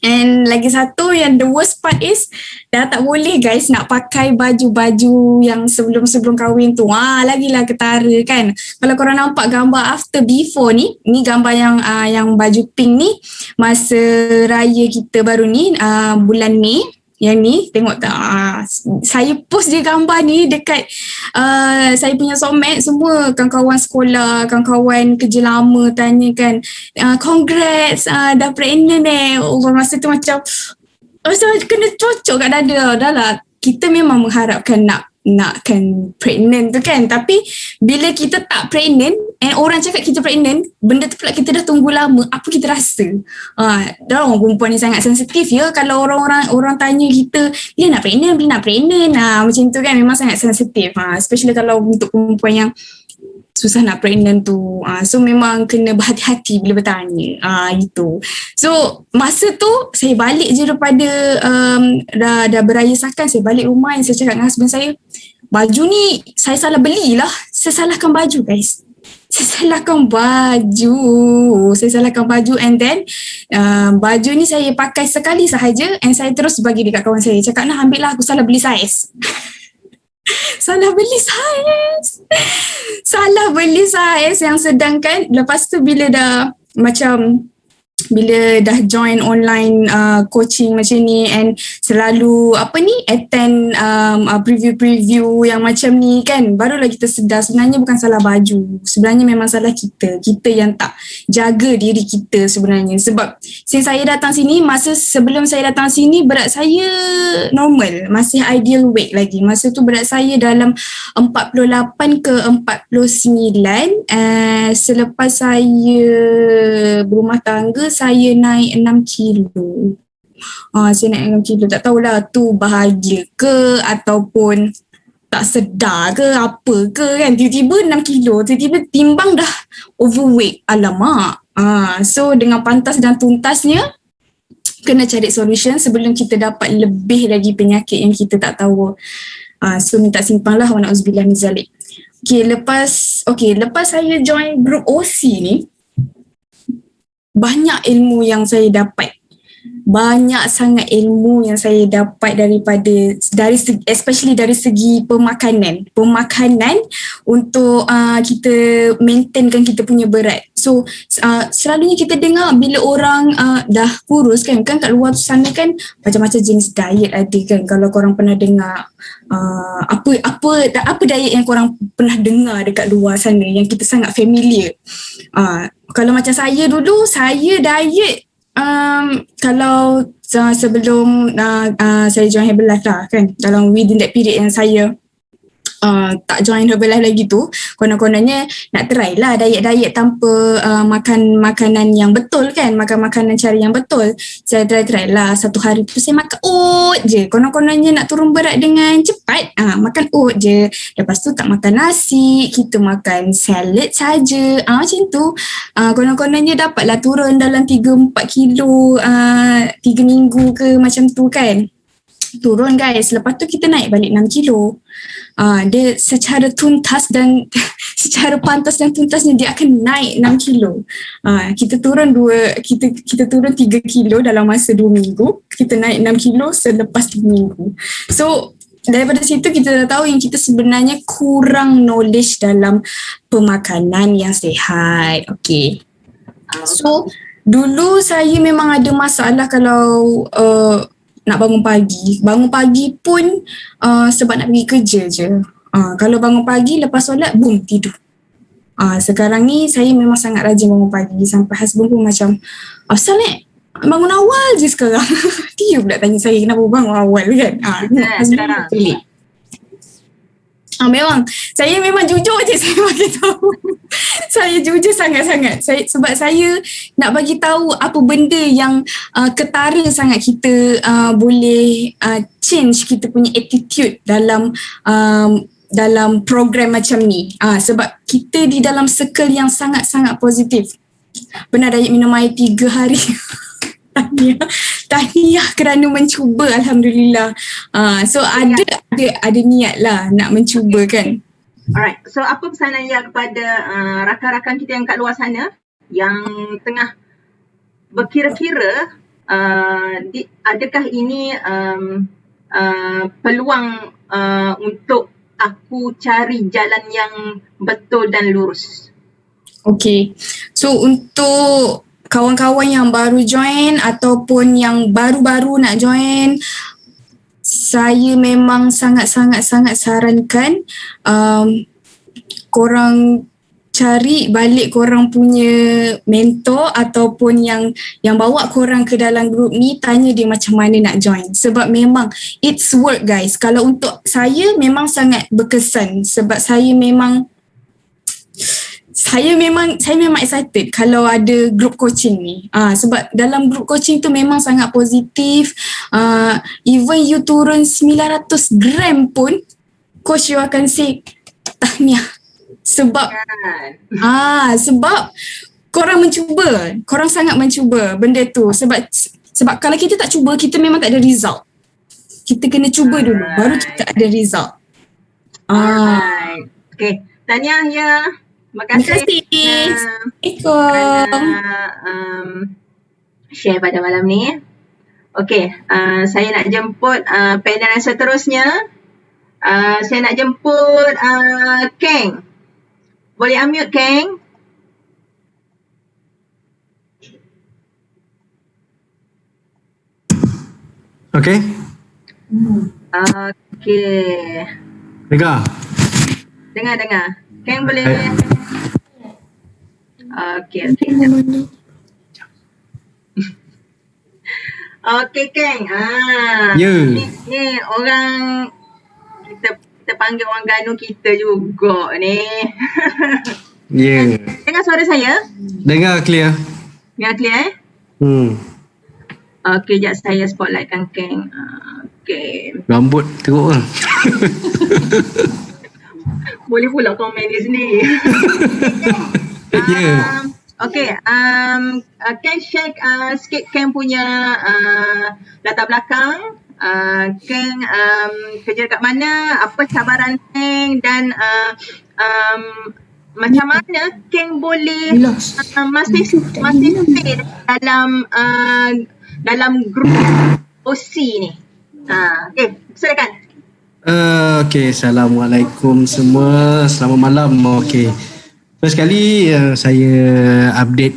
And lagi satu yang the worst part is dah tak boleh guys nak pakai baju-baju yang sebelum kahwin tu. Lagilah ketara kan. Kalau korang nampak gambar after before ni gambar yang baju pink ni masa raya kita baru ni bulan Mei. Yang ni tengok tak, saya post je gambar ni dekat saya punya soulmate, semua kawan-kawan sekolah, kawan-kawan kerja lama tanya kan, congrats dah pregnant Allah, masa tu macam kena cocok kat dada. Dah lah, kita memang mengharapkan nakkan pregnant tu kan, tapi bila kita tak pregnant and orang cakap kita pregnant, benda tu pula kita dah tunggu lama, apa kita rasa? Dah orang perempuan ni sangat sensitif ya. Kalau orang tanya kita, dia nak pregnant, macam tu kan, memang sangat sensitif. Especially kalau untuk perempuan yang susah nak pregnant tu. So memang kena berhati-hati bila bertanya. Itu. So masa tu saya balik je daripada dah beraya sakan, saya balik rumah yang saya cakap dengan husband saya, baju ni saya salah belilah. Saya salahkan baju guys. Saya salahkan baju and then baju ni saya pakai sekali sahaja and saya terus bagi dekat kawan saya. Cakap nak ambil lah, aku salah beli saiz. Salah beli saiz yang sedangkan lepas tu bila dah macam bila dah join online coaching macam ni and selalu attend preview-preview yang macam ni kan, barulah kita sedar sebenarnya bukan salah baju, sebenarnya memang salah kita yang tak jaga diri kita sebenarnya. Sebab since saya datang sini, masa sebelum saya datang sini berat saya normal, masih ideal weight lagi. Masa tu berat saya dalam 48 ke 49. Selepas saya berumah tangga, saya naik 6 kilo. Saya naik 6 kilo. Tak tahulah tu bahagia ke ataupun tak sedar ke apa ke kan. Tiba-tiba 6 kilo. Tiba-tiba timbang dah overweight. Alamak. So dengan pantas dan tuntasnya, kena cari solution sebelum kita dapat lebih lagi penyakit yang kita tak tahu. So minta simpang lah, wa na'udzubillah min zalik. Lepas saya join group OC ni, banyak ilmu yang saya dapat. Banyak sangat ilmu yang saya dapat especially dari segi pemakanan. Pemakanan untuk kita maintainkan kita punya berat. So selalunya kita dengar bila orang dah kurus kan kat luar sana kan macam-macam jenis diet ada kan. Kalau korang pernah dengar apa diet yang korang pernah dengar dekat luar sana yang kita sangat familiar. Kalau macam saya dulu, saya diet kalau sebelum saya join Herbalife lah kan, dalam within that period yang saya tak join Herbalife lagi tu, konon-kononnya nak try lah diet-diet tanpa makan makanan yang betul kan, makan makanan cara yang betul. Saya try lah, satu hari tu saya makan oat je, konon-kononnya nak turun berat dengan cepat, makan oat je. Lepas tu tak makan nasi, kita makan salad saja, macam tu. Konon-kononnya dapatlah turun dalam 3-4 kilo 3 minggu ke macam tu kan. Turun guys, lepas tu kita naik balik 6 kilo. Dia secara tuntas dan secara pantas dan tuntasnya dia akan naik 6 kilo. Kita turun kita turun 3 kilo dalam masa 2 minggu, kita naik 6 kilo selepas 2 minggu. So daripada situ kita dah tahu yang kita sebenarnya kurang knowledge dalam pemakanan yang sihat. Okay. So dulu saya memang ada masalah kalau nak bangun pagi. Bangun pagi pun sebab nak pergi kerja je. Kalau bangun pagi lepas solat, boom, tidur. Sekarang ni saya memang sangat rajin bangun pagi. Sampai husband pun macam, asal ni bangun awal je sekarang. Dia pula tanya saya kenapa bangun awal kan. Husband pun pelik. Memang saya memang jujur je saya bagi tahu. Saya jujur sangat-sangat. Sebab saya nak bagi tahu apa benda yang ketara sangat kita boleh change kita punya attitude dalam program macam ni. Sebab kita di dalam circle yang sangat-sangat positif. Pernah diet minum air 3 hari. Tahniah kerana mencuba, alhamdulillah. So ada niat lah nak mencuba kan. Alright, so apa pesanan ya kepada rakan-rakan kita yang kat luar sana yang tengah berkira-kira adakah ini peluang untuk aku cari jalan yang betul dan lurus? Okay, so untuk kawan-kawan yang baru join ataupun yang baru-baru nak join, saya memang sangat-sangat sarankan korang cari balik korang punya mentor ataupun yang bawa korang ke dalam grup ni, tanya dia macam mana nak join. Sebab memang it's work guys. Kalau untuk saya memang sangat berkesan sebab saya memang excited kalau ada group coaching ni. Sebab dalam group coaching tu memang sangat positif. Even you turun 900 gram pun, coach you akan say, tahniah. Sebab korang mencuba. Korang sangat mencuba benda tu. Sebab kalau kita tak cuba, kita memang tak ada result. Kita kena cuba dulu, baru kita ada result. Alright. Okay. Tahniah ya. Terima kasih. Assalamualaikum. Share pada malam ni. Okey, saya nak jemput panel yang seterusnya. Saya nak jemput Kang. Boleh unmute Kang? Okay. Okay. Dengar. Dengar. Keng boleh. Okay. Okay, Keng. Ya. Ni orang kita panggil orang Ganu kita juga ni. Ya. Dengar suara saya? Dengar clear. Dengar clear Okay, sekejap saya spotlightkan Keng. Okay. Rambut teruk lah. Boleh pula komen dia sendiri. Ya. Okay, Ken share sikit Ken punya latar belakang. Ken kerja kat mana, apa cabaran Ken dan macam mana Ken boleh masih stay dalam grup OC ni. Okay, silakan. Okay, Assalamualaikum semua. Selamat malam. Okay. First kali saya update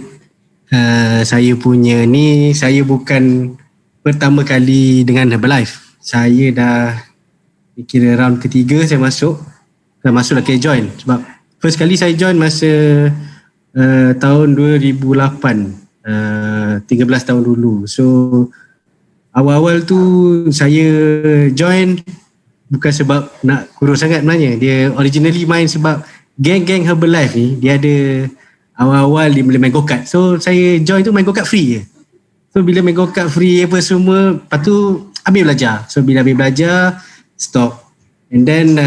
saya punya ni, saya bukan pertama kali dengan Herbalife. Saya dah kira round ketiga saya masuk. Dah masuk dah join. Sebab first kali saya join masa tahun 2008. 13 tahun dulu. So awal-awal tu saya join bukan sebab nak kurus sangat sebenarnya. Dia originally main sebab geng-geng Herbalife ni dia ada awal-awal dia boleh main go-kart. So saya join tu main go-kart free je. So bila main go-kart free apa semua, lepas tu ambil belajar. So bila ambil belajar, stop. And then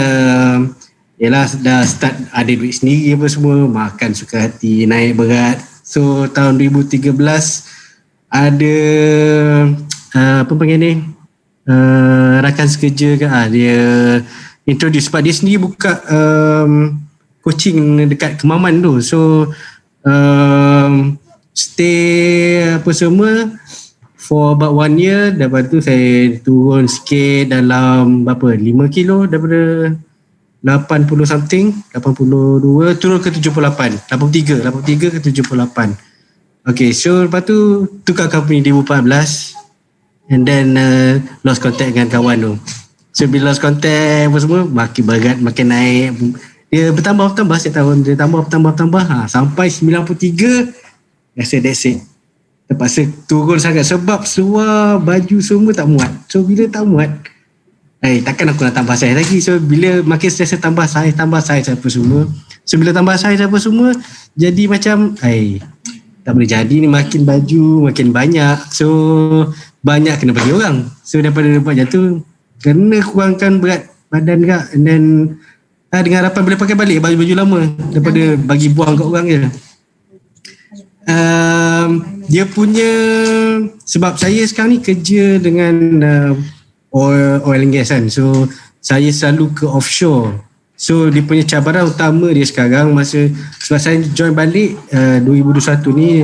yalah dah start ada duit sendiri apa semua, makan suka hati, naik berat. So tahun 2013 ada apa panggil ni, rakan sekerja ke dia introduce sebab dia sendiri buka coaching dekat Kemaman tu. So stay apa semua for about 1 year. Lepas tu saya turun sikit dalam berapa 5 kilo daripada 80 something, 82 turun ke 78, 83 ke 78. Okay, so lepas tu tukar company 2014 and then lost contact dengan kawan tu. So bila lost contact apa semua, makin berat, makin naik. Dia bertambah setiap tahun, dia bertambah sampai 93. That's it. Terpaksa turun sangat sebab seluar baju semua tak muat. So bila tak muat, takkan aku nak tambah saiz lagi. So bila makin stress tambah saiz apa semua. So bila tambah saiz apa semua, jadi macam tak boleh jadi ni, makin baju makin banyak. So banyak kena bagi orang. So daripada macam tu kena kurangkan berat badan kak. And then dengan harapan boleh pakai balik baju-baju lama daripada bagi buang kat orang je. Dia punya, sebab saya sekarang ni kerja dengan oil and gas kan. So saya selalu ke offshore. So dia punya cabaran utama dia sekarang sebab saya join balik 2021 ni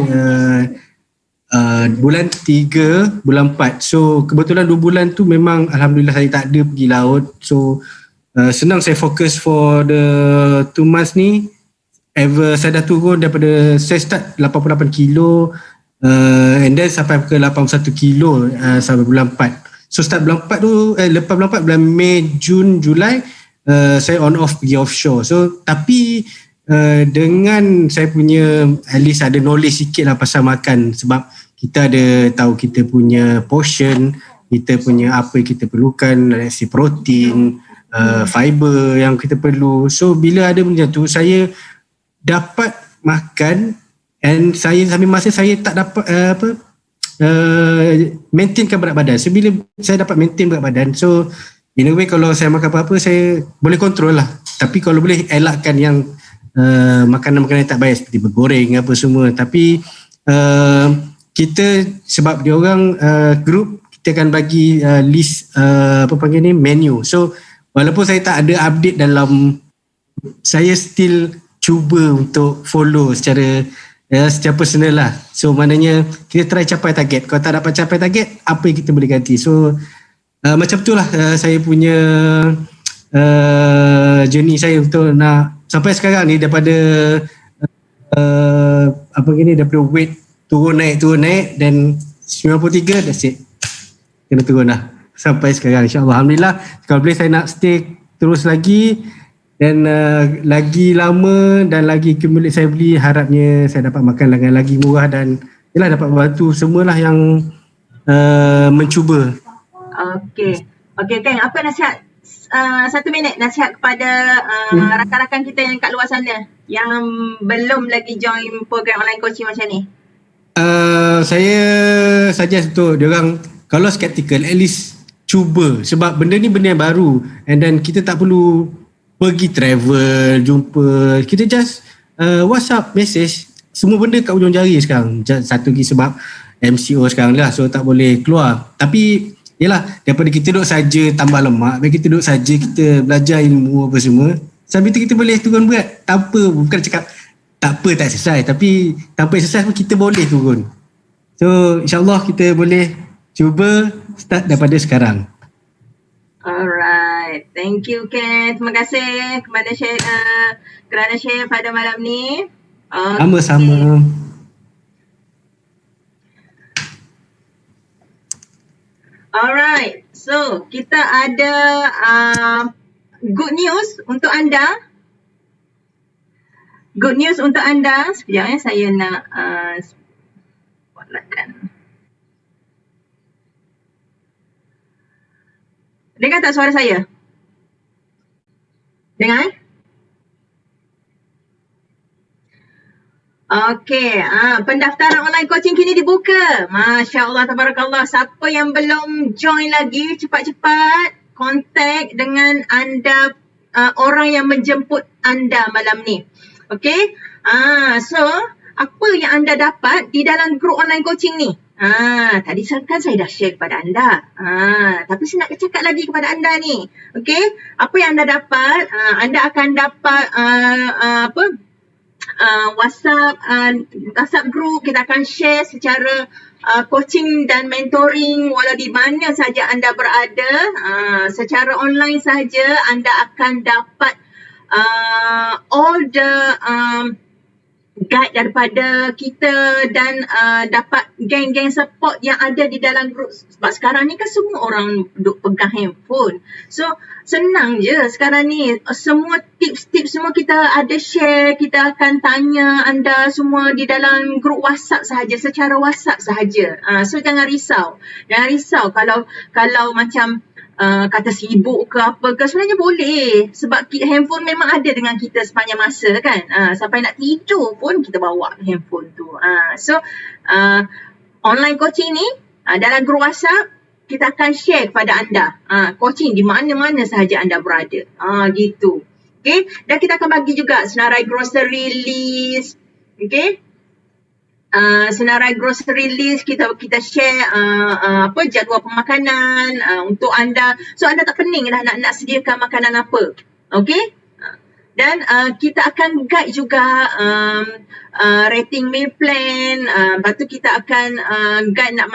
bulan 3, bulan 4. So kebetulan 2 bulan tu memang alhamdulillah saya tak ada pergi laut. So senang saya fokus for the 2 months ni. Saya dah turun daripada, saya start 88 kilo and then sampai ke 81 kilo sampai bulan 4. So start bulan 4 tu, lepas bulan 4 bulan Mei, Jun, Julai saya on off pergi offshore. So tapi dengan saya punya at least ada knowledge sikit lah pasal makan, sebab kita ada tahu kita punya portion, kita punya apa yang kita perlukan, let's say protein, fiber yang kita perlu. So bila ada macam tu, saya dapat makan and saya sambil masa saya tak dapat maintainkan berat badan. So bila saya dapat maintain berat badan, so in a way kalau saya makan apa-apa saya boleh kontrol lah. Tapi kalau boleh elakkan yang makanan-makanan yang tak baik seperti bergoreng apa semua. Tapi kita sebab dia orang group, kita akan bagi list menu. So walaupun saya tak ada update dalam, saya still cuba untuk follow secara personal lah. So maknanya kita try capai target. Kalau tak dapat capai target, apa yang kita boleh ganti. So macam tu lah saya punya journey saya untuk nak sampai sekarang ni, daripada daripada weight turun naik dan 93, that's it. Kena turun lah. sampai sekarang. InsyaAllah. Alhamdulillah. Kalau boleh saya nak stay terus lagi dan lagi lama dan lagi accumulate saya beli, harapnya saya dapat makan dengan lagi murah dan yalah dapat bantu semualah yang mencuba. Okey. Okey Kang, apa nasihat 1 minit nasihat kepada rakan-rakan kita yang kat luar sana yang belum lagi join program online coaching macam ni? Saya suggest untuk diorang kalau skeptical at least cuba sebab benda ni benda yang baru and then kita tak perlu pergi travel jumpa, kita just WhatsApp message, semua benda kat ujung jari sekarang. Satu lagi sebab MCO sekarang lah, so tak boleh keluar. Tapi yelah, daripada kita duduk saja tambah lemak, baik kita duduk saja kita belajar ilmu apa semua, sambil tu kita boleh turun berat tanpa, bukan cakap tak apa tak exercise, tapi tanpa exercise pun kita boleh turun. So insyaAllah kita boleh cuba start daripada sekarang. Alright, thank you Ken. Terima kasih kepada kerana share pada malam ni. Sama-sama. Alright, so kita ada good news untuk anda. Good news untuk anda. Sekejap saya nak spotlightkan. Dengar tak suara saya? Dengar? Okey, pendaftaran online coaching kini dibuka. Masya Allah, tabarakallah. Siapa yang belum join lagi, cepat-cepat kontak dengan anda, orang yang menjemput anda malam ni. Okey, so apa yang anda dapat di dalam grup online coaching ni? Tadi kan saya dah share kepada anda. Tapi saya nak cakap lagi kepada anda ni. Okey, apa yang anda dapat? Anda akan dapat WhatsApp group. Kita akan share secara coaching dan mentoring walau di mana saja anda berada. Secara online saja anda akan dapat all the guide daripada kita dan dapat geng-geng support yang ada di dalam grup. Sebab sekarang ni kan semua orang duk pegang handphone. So senang je sekarang ni. Semua tips-tips semua kita ada share. Kita akan tanya anda semua di dalam grup WhatsApp sahaja, secara WhatsApp sahaja. So jangan risau. Jangan risau kalau macam kata sibuk ke apa ke, sebenarnya boleh sebab handphone memang ada dengan kita sepanjang masa kan. Sampai nak tidur pun kita bawa handphone tu. So online coaching ni dalam grup WhatsApp kita akan share kepada anda coaching di mana-mana sahaja anda berada. Gitu. Okay, dan kita akan bagi juga senarai grocery list. Okay, senarai grocery list kita share jadual pemakanan untuk anda, so anda tak pening dah nak sediakan makanan apa. Okey, dan kita akan guide juga rating meal plan. Lepas tu kita akan guide nak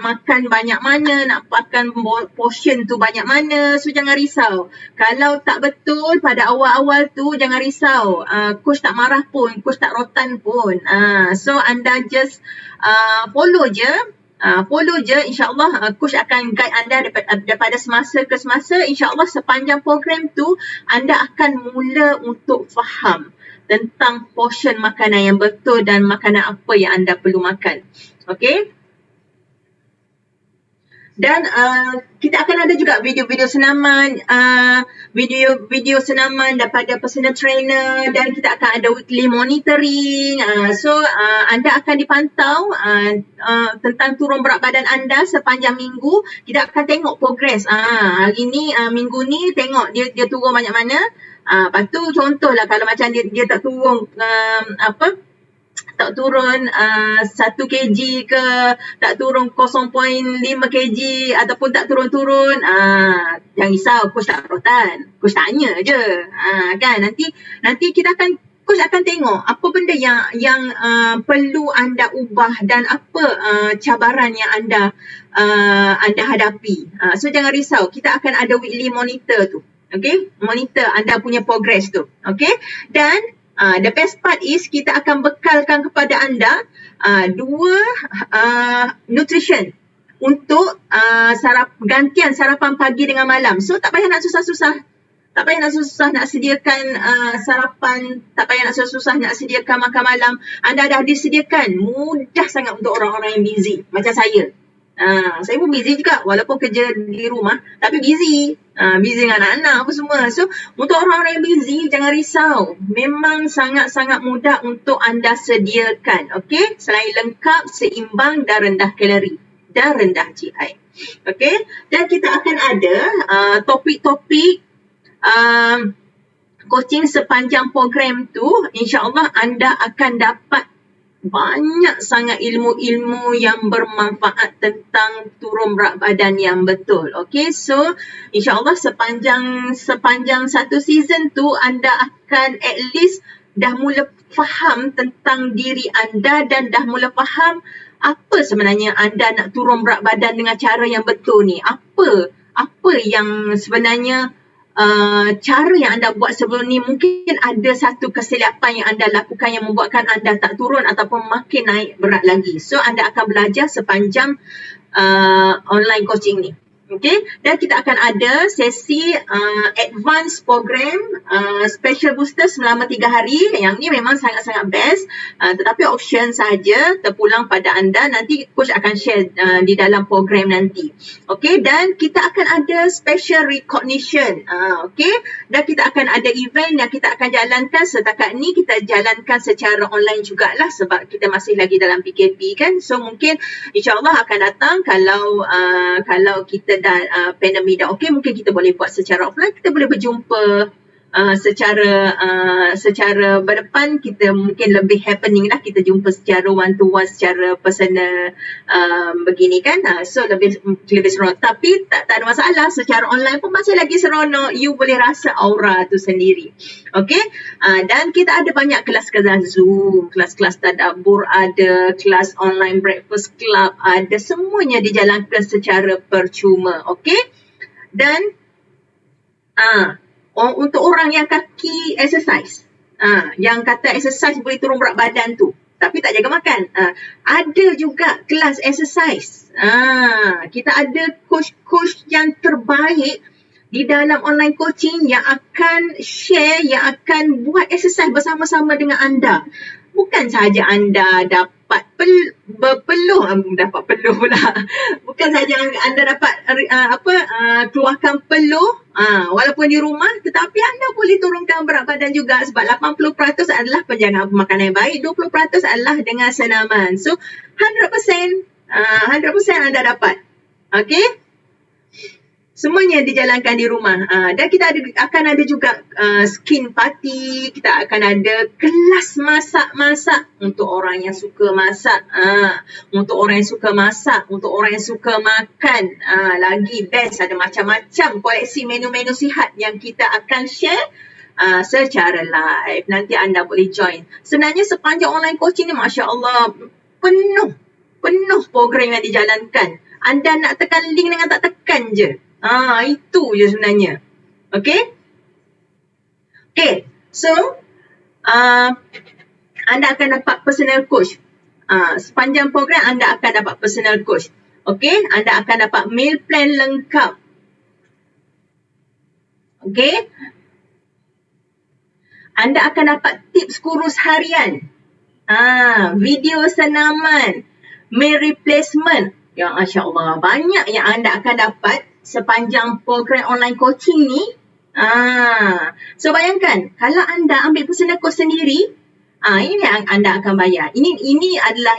makan banyak mana, nak makan portion tu banyak mana. So jangan risau. Kalau tak betul pada awal-awal tu, jangan risau. Coach tak marah pun, coach tak rotan pun. So anda just follow je. InsyaAllah coach akan guide anda daripada semasa ke semasa. InsyaAllah sepanjang program tu anda akan mula untuk faham tentang portion makanan yang betul dan makanan apa yang anda perlu makan. Okay? Dan kita akan ada juga video-video senaman, video senaman daripada personal trainer, dan kita akan ada weekly monitoring. So anda akan dipantau tentang turun berat badan anda sepanjang minggu. Kita akan tengok progress. Hari ni minggu ni tengok dia turun banyak mana. Lepas tu contohlah kalau macam dia tak turun tak turun 1 kg ke, tak turun 0.5 kg ataupun tak turun-turun, jangan risau, coach tak rotan. Coach tanya je. Kan nanti kita akan, coach akan tengok apa benda yang perlu anda ubah dan apa cabaran yang anda hadapi. So jangan risau, kita akan ada weekly monitor tu. Okay, monitor anda punya progress tu. Okay, dan the best part is kita akan bekalkan kepada anda 2 nutrition. untuk gantian sarapan pagi dengan malam. So tak payah nak susah-susah. Tak payah nak susah nak sediakan sarapan, tak payah nak susah nak sediakan makan malam. Anda dah disediakan. Mudah sangat untuk orang-orang yang busy macam saya. Saya pun busy juga walaupun kerja di rumah, tapi busy. Busy dengan anak-anak apa semua. So untuk orang-orang yang busy, jangan risau. Memang sangat-sangat mudah untuk anda sediakan. Okay? Selain lengkap, seimbang dan rendah kalori dan rendah GI. Okay? Dan kita akan ada topik-topik coaching sepanjang program tu. InsyaAllah anda akan dapat banyak sangat ilmu-ilmu yang bermanfaat tentang turun berat badan yang betul. Okay, so insyaAllah sepanjang satu season tu anda akan at least dah mula faham tentang diri anda dan dah mula faham apa sebenarnya anda nak turun berat badan dengan cara yang betul ni. Apa yang sebenarnya cara yang anda buat sebelum ni, mungkin ada satu kesilapan yang anda lakukan yang membuatkan anda tak turun ataupun makin naik berat lagi. So anda akan belajar sepanjang online coaching ni. Okay, dan kita akan ada sesi advance program special booster selama 3 hari. Yang ni memang sangat-sangat best, tetapi option saja terpulang pada anda. Nanti coach akan share di dalam program nanti. Okay, dan kita akan ada special recognition. Okay, dan kita akan ada event yang kita akan jalankan. Setakat ni kita jalankan secara online jugalah sebab kita masih lagi dalam PKP kan. So mungkin insyaAllah akan datang kalau kita dah pandemik dah okey, mungkin kita boleh buat secara offline, kita boleh berjumpa secara berdepan, kita mungkin lebih happening lah, kita jumpa secara one to one, secara personal begini kan. So lebih seronok, tapi tak ada masalah, secara online pun masih lagi seronok, you boleh rasa aura tu sendiri. Okey, dan kita ada banyak kelas-kelas Zoom, kelas-kelas tadabbur, ada kelas online breakfast club, ada, semuanya dijalankan secara percuma. Okey, dan untuk orang yang kaki exercise, yang kata exercise boleh turun berat badan tu tapi tak jaga makan, ada juga kelas exercise. Kita ada coach-coach yang terbaik di dalam online coaching yang akan share, yang akan buat exercise bersama-sama dengan anda. Bukan sahaja anda dapat dapat peluh pula. Bukan sahaja anda dapat keluarkan peluh walaupun di rumah, tetapi anda boleh turunkan berat badan juga sebab 80% adalah penjagaan makanan yang baik, 20% adalah dengan senaman. So 100% anda dapat. Okey? Semuanya dijalankan di rumah. Dan kita akan ada juga skin party. Kita akan ada kelas masak-masak untuk orang yang suka masak. Untuk orang yang suka masak. Untuk orang yang suka makan. Lagi best, ada macam-macam koleksi menu-menu sihat yang kita akan share secara live. Nanti anda boleh join. Sebenarnya sepanjang online coaching ni, Masya Allah, penuh program yang dijalankan. Anda nak tekan link dengan tak tekan je. Itu je sebenarnya. Okay? Okay, so anda akan dapat personal coach. Sepanjang program anda akan dapat personal coach. Okay, anda akan dapat meal plan lengkap. Okay, anda akan dapat tips kurus harian, video senaman, meal replacement. Ya, Masya Allah, banyak yang anda akan dapat sepanjang program online coaching ni. So bayangkan, kalau anda ambil personal coach sendiri, ini yang anda akan bayar. Ini adalah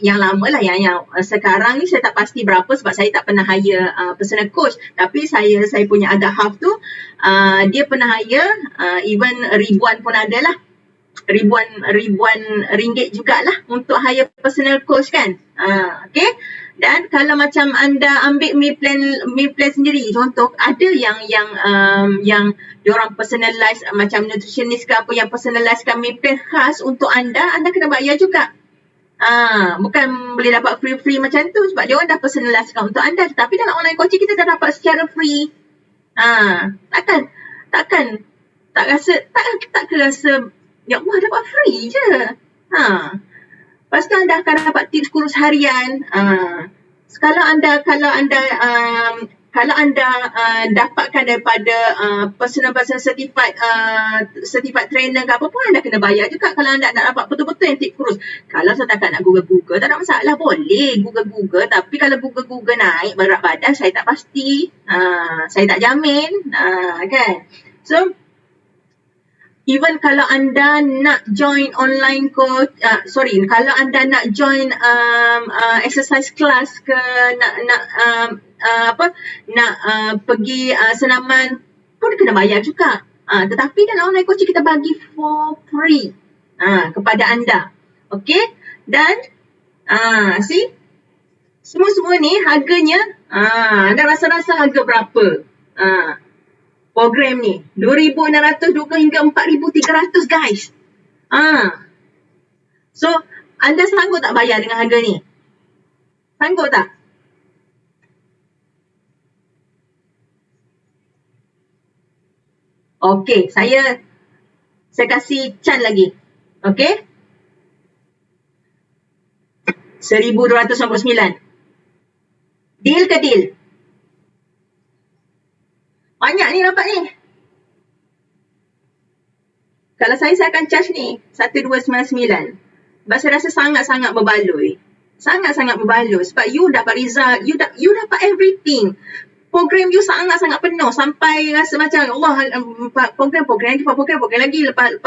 yang lama lah, yang sekarang ni saya tak pasti berapa sebab saya tak pernah hire personal coach. Tapi saya punya ada half tu, dia pernah hire, even ribuan pun ada lah. Ribuan ringgit jugalah untuk hire personal coach kan. Okay. Dan kalau macam anda ambil meal plan sendiri, contoh ada yang diorang personalize, macam nutritionist ke apa, yang personalizekan meal plan khas untuk anda kena bayar juga. Bukan boleh dapat free macam tu sebab diorang dah personalizekan untuk anda. Tapi dalam online coaching kita dah dapat secara free. Takkan rasa ya Allah dapat free je. Lepas tu anda akan dapat tips kurus harian. Kalau anda dapatkan daripada personal certified trainer ke apa pun, anda kena bayar juga kalau anda nak dapat betul-betul yang tip kurus. Kalau setakat nak Google tak ada masalah, boleh Google, tapi kalau Google naik berat badan, saya tak pasti, saya tak jamin, kan. So even kalau anda nak join online coach, kalau anda nak join exercise class ke, nak pergi senaman pun kena bayar juga. Tetapi dalam online coaching kita bagi for free kepada anda. Okay? Dan see? Semua ni harganya, anda rasa-rasa harga berapa? Program ni 2,600 hingga 4,300 guys. So anda sanggup tak bayar dengan harga ni? Sanggup tak? Okey, saya kasih can lagi. Okey? 1,299. Deal ke deal? Banyak ni dapat ni. Kalau saya akan charge ni 1,299. Sebab saya rasa sangat-sangat berbaloi. Sangat-sangat berbaloi sebab you dapat result, you dapat everything. Program you sangat-sangat penuh sampai rasa macam Allah, program lagi, lepas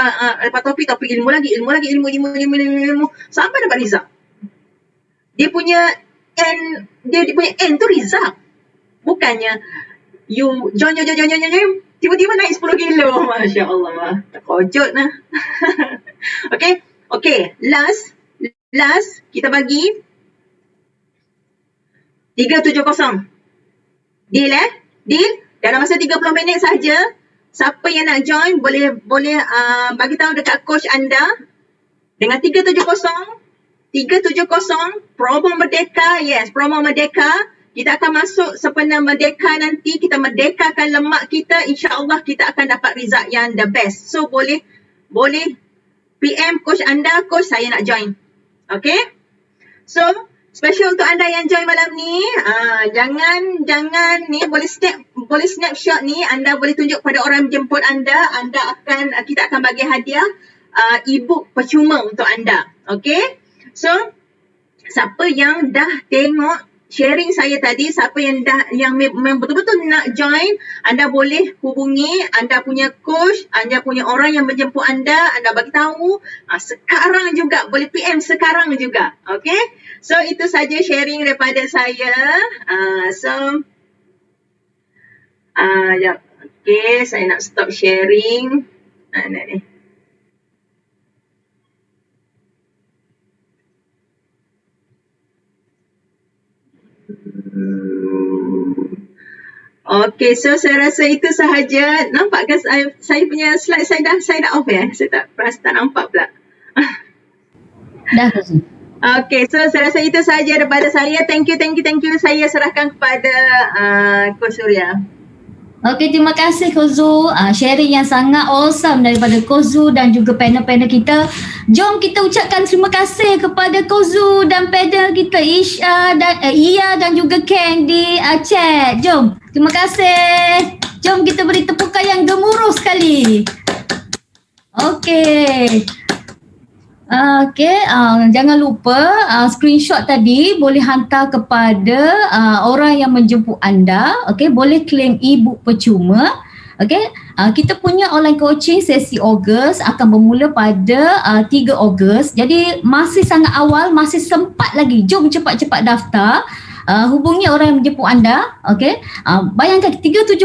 topik ilmu lagi, sampai dapat result. Dia punya end tu result. Bukannya you join, tiba-tiba naik 10 kilo. Masya Allah. Terkojot lah. Okay. Last, kita bagi 370. Deal Deal? Dalam masa 30 minit saja, siapa yang nak join boleh bagi tahu dekat coach anda dengan 370 promo Merdeka. Yes, promo Merdeka. Kita akan masuk sempena Merdeka nanti, kita merdekakan lemak kita, insya-Allah kita akan dapat result yang the best. So boleh PM coach anda, coach saya nak join. Okay? So special untuk anda yang join malam ni, jangan ni boleh snapshot ni, anda boleh tunjuk pada orang jemput anda, kita akan bagi hadiah e-book percuma untuk anda. Okay? So siapa yang dah tengok sharing saya tadi, siapa yang betul-betul nak join, anda boleh hubungi anda punya coach, anda punya orang yang menjemput anda bagi tahu sekarang juga, boleh PM sekarang juga. Okay? So itu saja sharing daripada saya. Okay, saya nak stop sharing. Ni. Okay, so saya rasa itu sahaja. Nampak ke saya punya slide saya dah off ya? Saya tak nampak pula. Dah tu. Okay, so saya rasa itu sahaja daripada saya. Thank you. Saya serahkan kepada Coach Surya. Okay, terima kasih Coach Zu. Sharing yang sangat awesome daripada Coach Zu dan juga panel-panel kita. Jom kita ucapkan terima kasih kepada Coach Zu dan panel kita Isha dan Iya dan juga Ken di chat. Jom, terima kasih. Jom kita beri tepukan yang gemuruh sekali. Okay. Jangan lupa screenshot tadi boleh hantar kepada orang yang menjemput anda. Okay, boleh claim e-book percuma. Okay, kita punya online coaching sesi Ogos akan bermula pada 3 Ogos. Jadi masih sangat awal, masih sempat lagi. Jom cepat-cepat daftar. Hubungi orang yang menjemput anda. Okay, bayangkan 370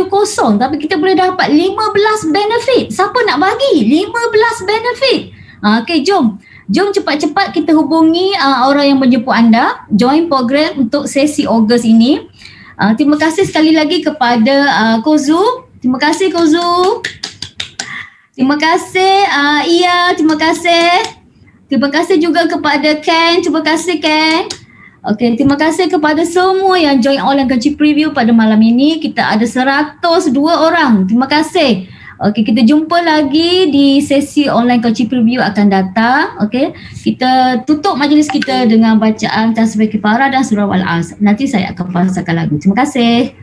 tapi kita boleh dapat 15 benefit. Siapa nak bagi 15 benefit? Okay, jom cepat-cepat kita hubungi orang yang menjemput anda, join program untuk sesi Ogos ini. Terima kasih sekali lagi kepada Coach Zu. Terima kasih Coach Zu. Terima kasih Iya, terima kasih. Terima kasih juga kepada Ken. Terima kasih Ken. Okey, terima kasih kepada semua yang join online coaching preview pada malam ini. Kita ada 102 orang. Terima kasih. Okey, kita jumpa lagi di sesi online coaching preview akan datang. Okey, kita tutup majlis kita dengan bacaan tasbih kifarah dan surah Al-Asr. Nanti saya akan pasangkan lagu. Terima kasih.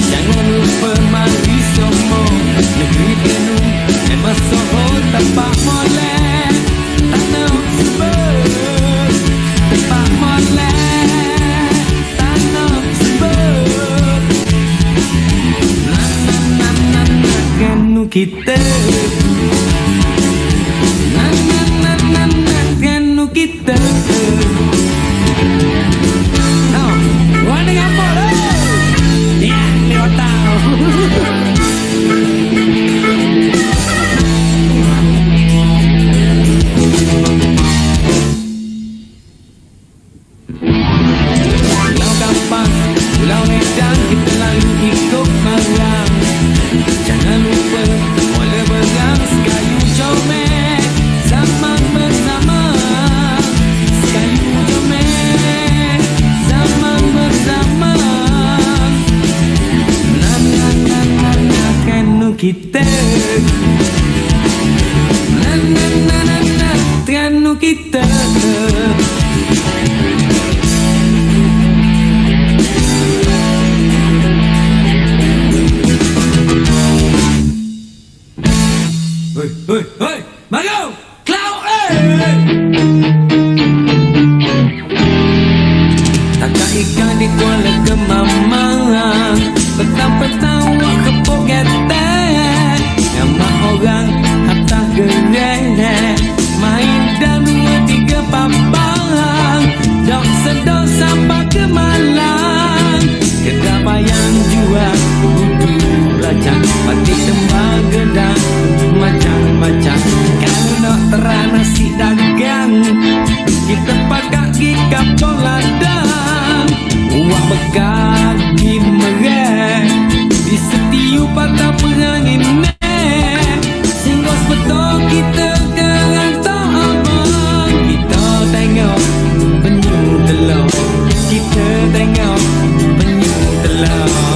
Jangan lupa mari semua negeri penuh emas soho tapak molek tanah sebab tapak molek tanah sebab kanu kita kanu kita Warna apa dah? Ya, lewat tahu. Pulau gampang, pulau medan kita lalu ikut marang. Jangan lupa, wala berang sekayu comel, zaman bersama. Sekayu comel, zaman bersama. Kanu kita kanu kita Hoi, hoi, hoi, Mago, Cloud, Takak ikan di Kuala Kemamang petang-petang wak kepuk getek nama orang atas gerek main dan 2-3 papang dok sedok sampai ke Malang kedapayang jual kudu belajar batik tembang gedang macam-macam kalau nak terang nasi dagang kita pakai gigap ladang uang bekagi merah di setiap patah perang ini singgos betul kita kerantau abang kita tengok penyu telur kita tengok penyu telur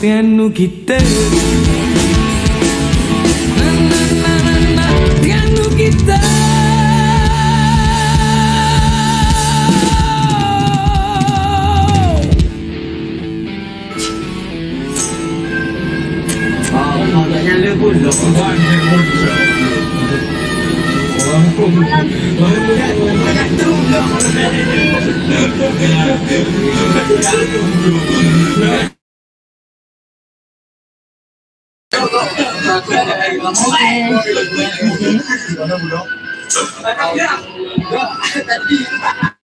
Tianu kita Tianu kita Hãy subscribe cho kênh Ghiền Mì Gõ để không bỏ lỡ nyala pula. Okay.